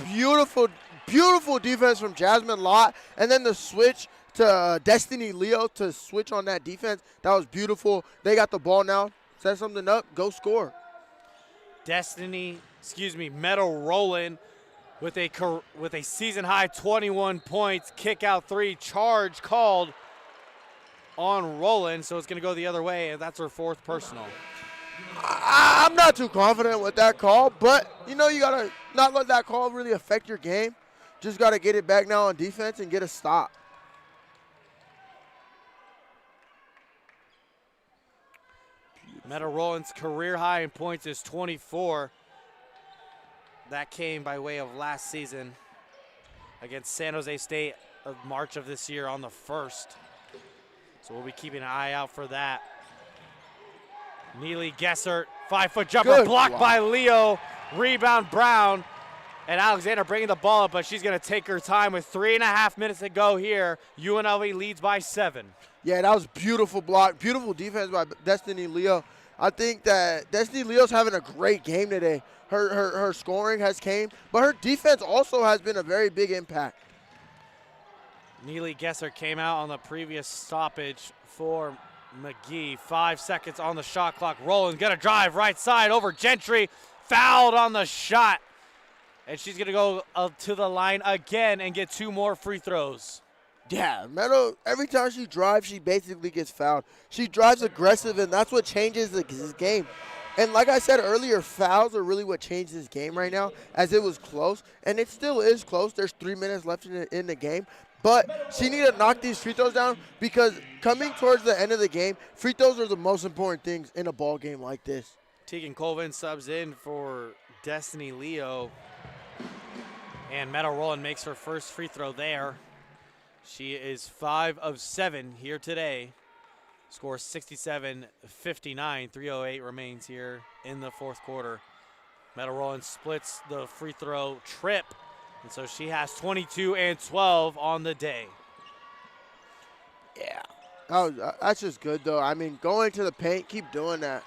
B: Beautiful, beautiful defense from Jasmine Lott, and then the switch to Destiny Leo to switch on that defense. That was beautiful. They got the ball now. Set something up. Go score.
A: Meadow Rowland with a season-high 21 points. Kick out 3. Charge called on Rowland, so it's going to go the other way, and that's her 4th personal.
B: I'm not too confident with that call, but, you know, you got to not let that call really affect your game. Just got to get it back now on defense and get a stop.
A: Meadow Rowland's career high in points is 24. That came by way of last season against San Jose State of March of this year on the 1st. So we'll be keeping an eye out for that. Neely Gesser, 5-foot jumper,
B: Good
A: blocked
B: block.
A: by Leo. Rebound Brown. And Alexander bringing the ball up, but she's going to take her time with 3.5 minutes to go here. UNLV leads by 7.
B: Yeah, that was beautiful block. Beautiful defense by Destiny Leo. I think that Destiny Leo's having a great game today. Her scoring has came, but her defense also has been a very big impact.
A: Neely Gesser came out on the previous stoppage for McGee. 5 seconds on the shot clock. Rowland going to drive right side over Gentry. Fouled on the shot. And she's going to go to the line again and get 2 more free throws.
B: Yeah, Meadow, every time she drives, she basically gets fouled. She drives aggressive, and that's what changes this game. And like I said earlier, fouls are really what changed this game right now, as it was close. And it still is close. There's 3 minutes left in the game. But she needs to knock these free throws down, because coming towards the end of the game, free throws are the most important things in a ball game like this.
A: Tegan Colvin subs in for Destiny Leo. And Meadow Rowland makes her first free throw there. She is 5 of 7 here today. Scores 67-59. 3:08 remains here in the fourth quarter. Meadow Rowland splits the free throw trip, and so she has 22 and 12 on the day.
B: Yeah. Oh, that's just good, though. I mean, going to the paint, keep doing that.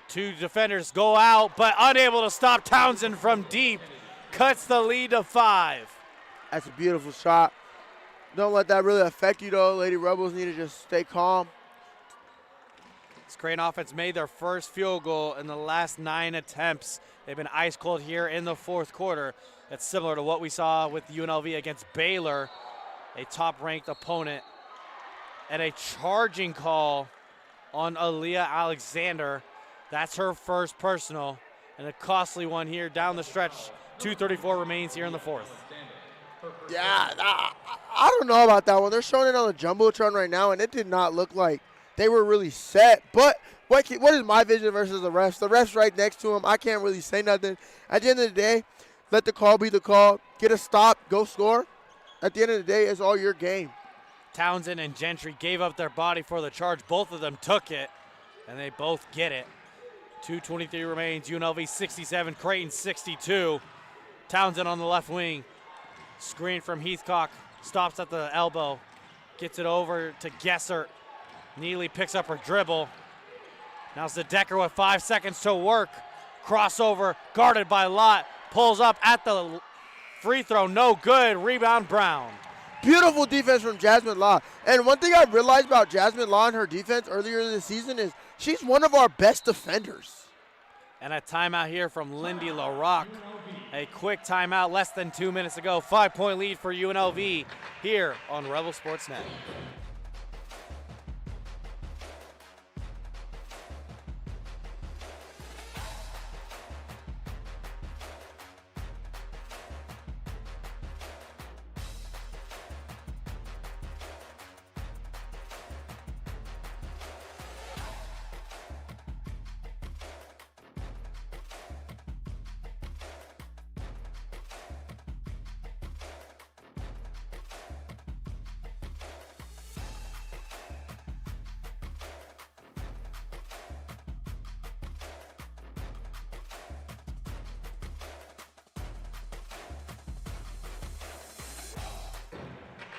A: 2 defenders go out, but unable to stop Townsend from deep. Cuts the lead to 5.
B: That's a beautiful shot. Don't let that really affect you, though. Lady Rebels need to just stay calm.
A: This Creighton offense made their first field goal in the last 9 attempts. They've been ice cold here in the fourth quarter. That's similar to what we saw with UNLV against Baylor, a top-ranked opponent. And a charging call on Aaliyah Alexander. That's her first personal, and a costly one here down the stretch. 2:34 remains here in the fourth.
B: Yeah, I don't know about that one. They're showing it on the Jumbotron right now, and it did not look like they were really set. But what is my vision versus the refs? The refs right next to them. I can't really say nothing. At the end of the day, let the call be the call. Get a stop, go score. At the end of the day, it's all your game.
A: Townsend and Gentry gave up their body for the charge. Both of them took it, and they both get it. 2:23 remains. UNLV 67, Creighton 62. Townsend on the left wing. Screen from Heathcock. Stops at the elbow. Gets it over to Gesser. Neely picks up her dribble. Now Zedecker with 5 seconds to work. Crossover, guarded by Lott. Pulls up at the free throw, no good. Rebound Brown.
B: Beautiful defense from Jasmine Law. And one thing I realized about Jasmine Law and her defense earlier this season is she's one of our best defenders.
A: And a timeout here from Lindy LaRock. A quick timeout, less than 2 minutes ago. 5-point lead for UNLV here on Rebel Sports Net.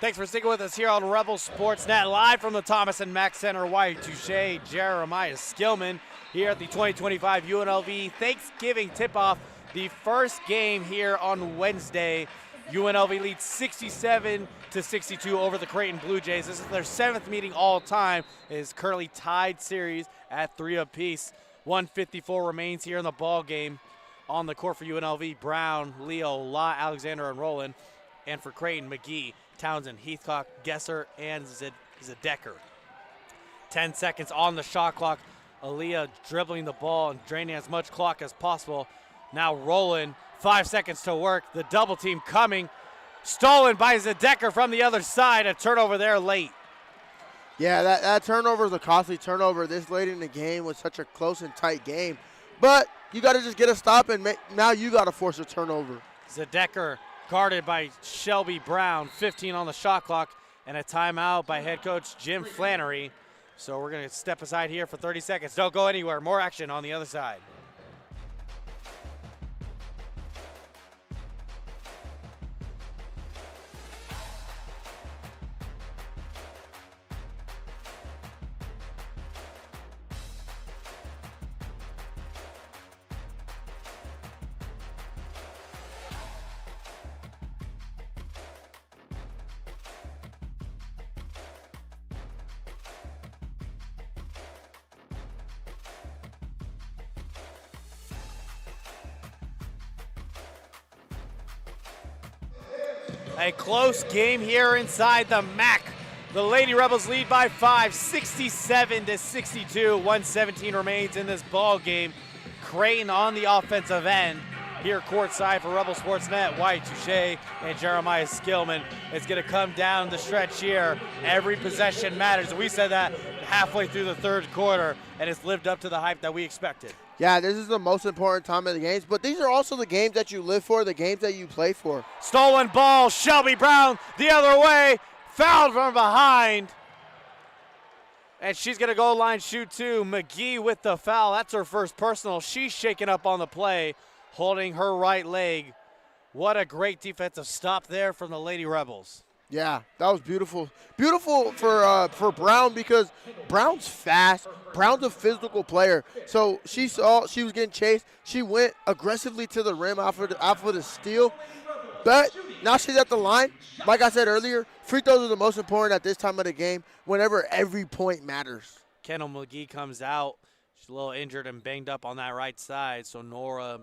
A: Thanks for sticking with us here on Rebel Sports Net, live from the Thomas and Mack Center. Wyatt, Touchet, Jeremiah Skillman here at the 2025 UNLV Thanksgiving tip-off. The first game here on Wednesday. UNLV leads 67-62 over the Creighton Blue Jays. This is their 7th meeting all time. It is currently tied series at 3 apiece. 1:54 remains here in the ball game. On the court for UNLV, Brown, Leo, Lott, Alexander, and Rowland. And for Creighton, McGee, Townsend, Heathcock, Gesser, and Zedecker. 10 seconds on the shot clock. Aaliyah dribbling the ball and draining as much clock as possible. Now Rowland, 5 seconds to work. The double team coming. Stolen by Zedecker from the other side. A turnover there late.
B: Yeah, that turnover is a costly turnover this late in the game with such a close and tight game. But you got to just get a stop, and now you got to force a turnover.
A: Zedecker guarded by Shelby Brown. 15 on the shot clock, and a timeout by head coach Jim Flannery. So we're going to step aside here for 30 seconds. Don't go anywhere. More action on the other side. A close game here inside the Mack. The Lady Rebels lead by 5, 67-62. 1:17 remains in this ball game. Creighton on the offensive end. Here courtside for Rebel Sports Net, Wyatt, Touchet, and Jeremiah Skillman. It's going to come down the stretch here. Every possession matters. We said that halfway through the third quarter, and it's lived up to the hype that we expected.
B: Yeah, this is the most important time of the games, but these are also the games that you live for, the games that you play for.
A: Stolen ball, Shelby Brown the other way, fouled from behind. And she's going to goal line shoot two. McGee with the foul. That's her first personal. She's shaken up on the play, holding her right leg. What a great defensive stop there from the Lady Rebels.
B: Yeah, that was beautiful. Beautiful for Brown because Brown's fast. Brown's a physical player. So she saw she was getting chased. She went aggressively to the rim off of the steal. But now she's at the line. Like I said earlier, free throws are the most important at this time of the game whenever every point matters.
A: Kendall McGee comes out. She's a little injured and banged up on that right side. So Nora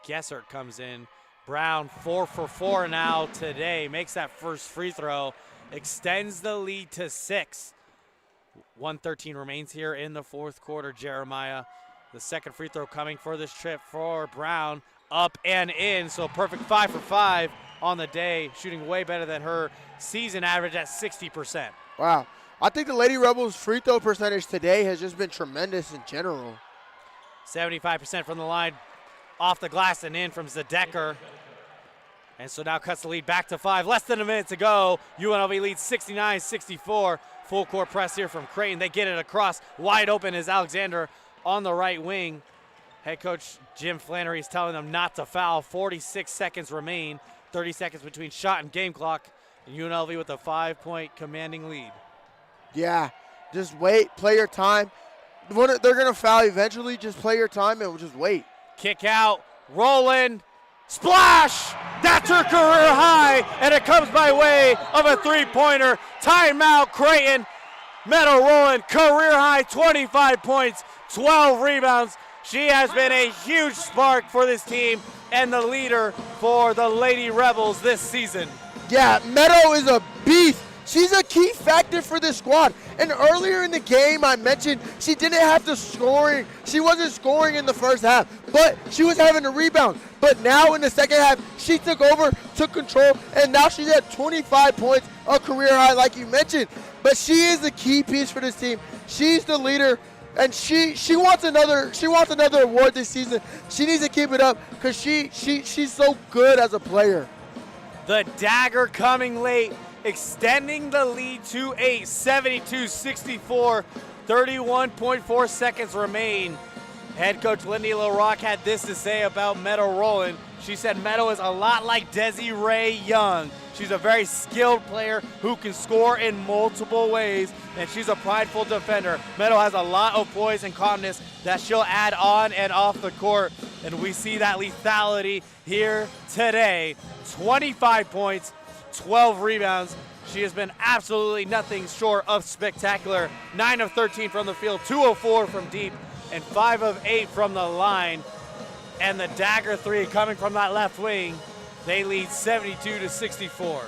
A: Gessert comes in. Brown 4 for 4 now today. Makes that first free throw. Extends the lead to 6. 1:13 remains here in the fourth quarter. Jeremiah, the second free throw coming for this trip for Brown. Up and in, so perfect 5 for 5 on the day. Shooting way better than her season average at 60%.
B: Wow. I think the Lady Rebels free throw percentage today has just been tremendous in general.
A: 75% from the line. Off the glass and in from Zedeker. And so now cuts the lead back to 5. Less than a minute to go. UNLV leads 69-64. Full court press here from Creighton. They get it across. Wide open is Alexander on the right wing. Head coach Jim Flannery is telling them not to foul. 46 seconds remain. 30 seconds between shot and game clock. And UNLV with a 5-point commanding lead.
B: Yeah, just wait. Play your time. They're going to foul eventually. Just play your time and just wait.
A: Kick out, rolling, splash! That's her career high, and it comes by way of a three-pointer. Timeout, Creighton. Meadow Rowland, career high, 25 points, 12 rebounds. She has been a huge spark for this team and the leader for the Lady Rebels this season.
B: Yeah, Meadow is a beast. She's a key factor for this squad. And earlier in the game, I mentioned she didn't have the scoring. She wasn't scoring in the first half, but she was having a rebound. But now in the second half, she took over, took control, and now she's at 25 points, a career high like you mentioned. But she is the key piece for this team. She's the leader, and she wants another award this season. She needs to keep it up because she's so good as a player.
A: The dagger coming late, extending the lead to 8, 72-64, 31.4 seconds remain. Head coach Lindy LaRock had this to say about Meadow Rowland. She said Meadow is a lot like Desiree Young. She's a very skilled player who can score in multiple ways, and she's a prideful defender. Meadow has a lot of poise and calmness that she'll add on and off the court, and we see that lethality here today. 25 points, 12 rebounds. She has been absolutely nothing short of spectacular. 9 of 13 from the field, 2 of 4 from deep, and 5 of 8 from the line. And the dagger three coming from that left wing. They lead 72-64.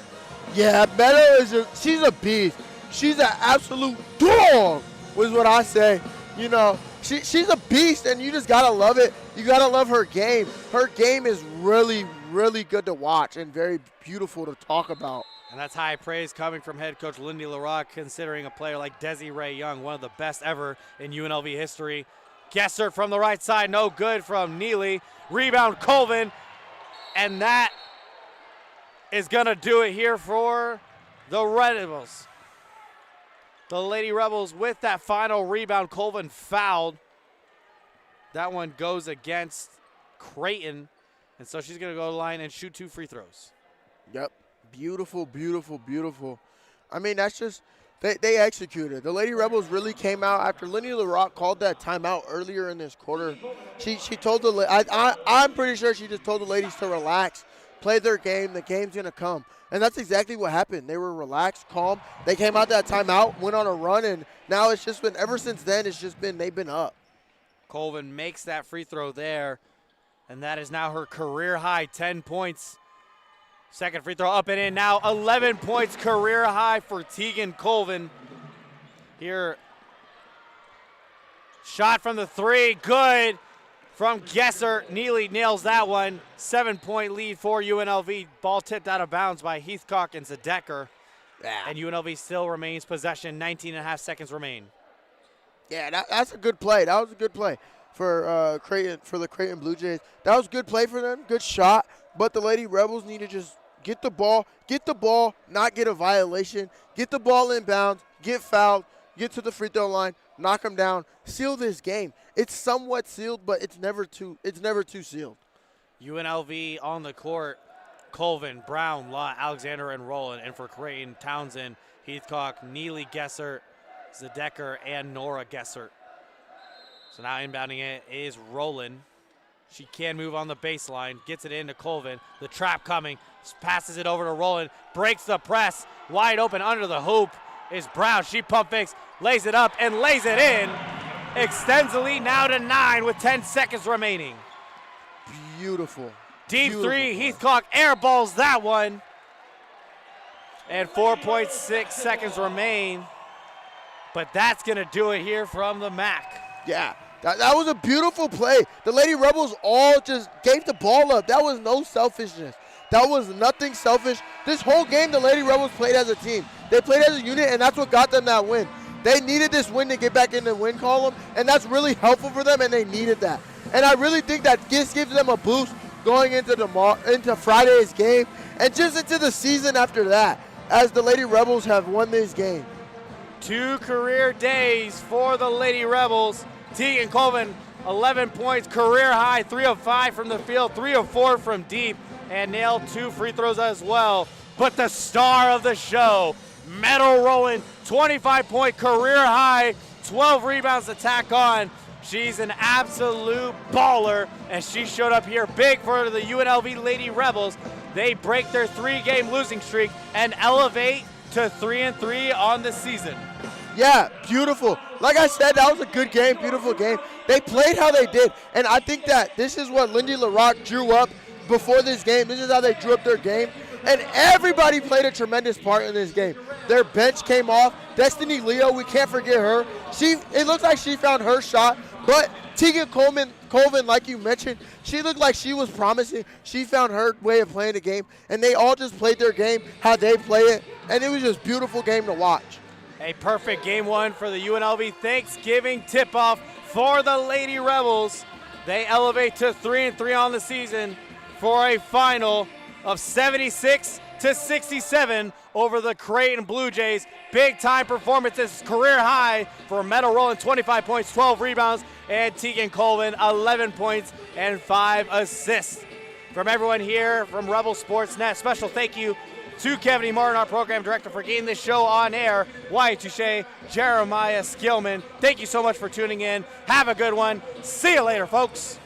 B: Yeah, Meadow she's a beast. She's an absolute dog, was what I say. You know, she's a beast, and you just gotta love it. You gotta love her game. Her game is really, really good to watch and very beautiful to talk about.
A: And that's high praise coming from head coach Lindy LaRock, considering a player like Desiree Young, one of the best ever in UNLV history. Gessert from the right side, no good from Neely. Rebound, Colvin. And that is going to do it here for the Rebels. The Lady Rebels with that final rebound. Colvin fouled. That one goes against Creighton. And so she's going to go to the line and shoot 2 free throws.
B: Yep. Beautiful, beautiful, beautiful. I mean, that's just, they executed. The Lady Rebels really came out after Lindy LaRock called that timeout earlier in this quarter. She told I'm pretty sure she just told the ladies to relax, play their game. The game's going to come. And that's exactly what happened. They were relaxed, calm. They came out that timeout, went on a run, and now it's just been, ever since then, they've been up.
A: Colvin makes that free throw there, and that is now her career high 10 points. Second free throw up and in now. 11 points, career high for Tegan Colvin. Here, shot from the three, good from Gesser. Neely nails that one. 7-point lead for UNLV. Ball tipped out of bounds by Heathcock and Zedeker.
B: Yeah.
A: And UNLV still remains possession. 19.5 seconds remain.
B: Yeah, that's a good play. That was a good play for Creighton, for the Creighton Blue Jays. That was a good play for them, good shot. But the Lady Rebels need to just get the ball, not get a violation, get the ball inbounds, get fouled, get to the free throw line, knock them down, seal this game. It's somewhat sealed, but it's never too sealed.
A: UNLV on the court. Colvin, Brown, Lott, Alexander, and Rowland. And for Creighton, Townsend, Heathcock, Neely, Gesser, Zedeker, and Nora Gesser. So now inbounding it is Rowland. She can move on the baseline, gets it into Colvin. The trap coming, passes it over to Rowland, breaks the press, wide open under the hoop is Brown. She pump fakes, lays it up, and lays it in. Extends the lead now to 9 with 10 seconds remaining.
B: Beautiful.
A: Deep
B: Beautiful
A: three,
B: play.
A: Heathcock airballs that one. And 4.6 seconds remain. But that's going to do it here from the Mack.
B: Yeah, that was a beautiful play. The Lady Rebels all just gave the ball up. That was no selfishness. That was nothing selfish. This whole game, the Lady Rebels played as a team. They played as a unit, and that's what got them that win. They needed this win to get back in the win column, and that's really helpful for them, and they needed that. And I really think that this gives them a boost going into Friday's game and just into the season after that, as the Lady Rebels have won this game.
A: 2 career days for the Lady Rebels. Tegan Colvin, 11 points, career high, 3 of 5 from the field, 3 of 4 from deep, and nailed 2 free throws as well. But the star of the show, Meadow Rowland, 25-point career high, 12 rebounds to tack on. She's an absolute baller, and she showed up here big for the UNLV Lady Rebels. They break their 3-game losing streak and elevate to 3-3 on the season.
B: Yeah, beautiful. Like I said, that was a good game, beautiful game. They played how they did, and I think that this is what Lindy LaRock drew up before this game. This is how they drew up their game, and everybody played a tremendous part in this game. Their bench came off. Destiny Leo, we can't forget her. It looks like she found her shot, but Tegan Colvin, like you mentioned, she looked like she was promising. She found her way of playing the game, and they all just played their game how they play it, and it was just a beautiful game to watch.
A: A perfect game 1 for the UNLV Thanksgiving tip-off for the Lady Rebels. They elevate to 3-3 on the season for a final of 76-67 over the Creighton Blue Jays. Big-time performances, career high for Meadow Rowland, 25 points, 12 rebounds, and Tegan Colvin, 11 points and 5 assists. From everyone here from Rebel Sports Net, special thank you to Kevin E. Martin, our program director, for getting this show on air. Wyatt Touchet, Jeremiah Skillman, thank you so much for tuning in. Have a good one. See you later, folks.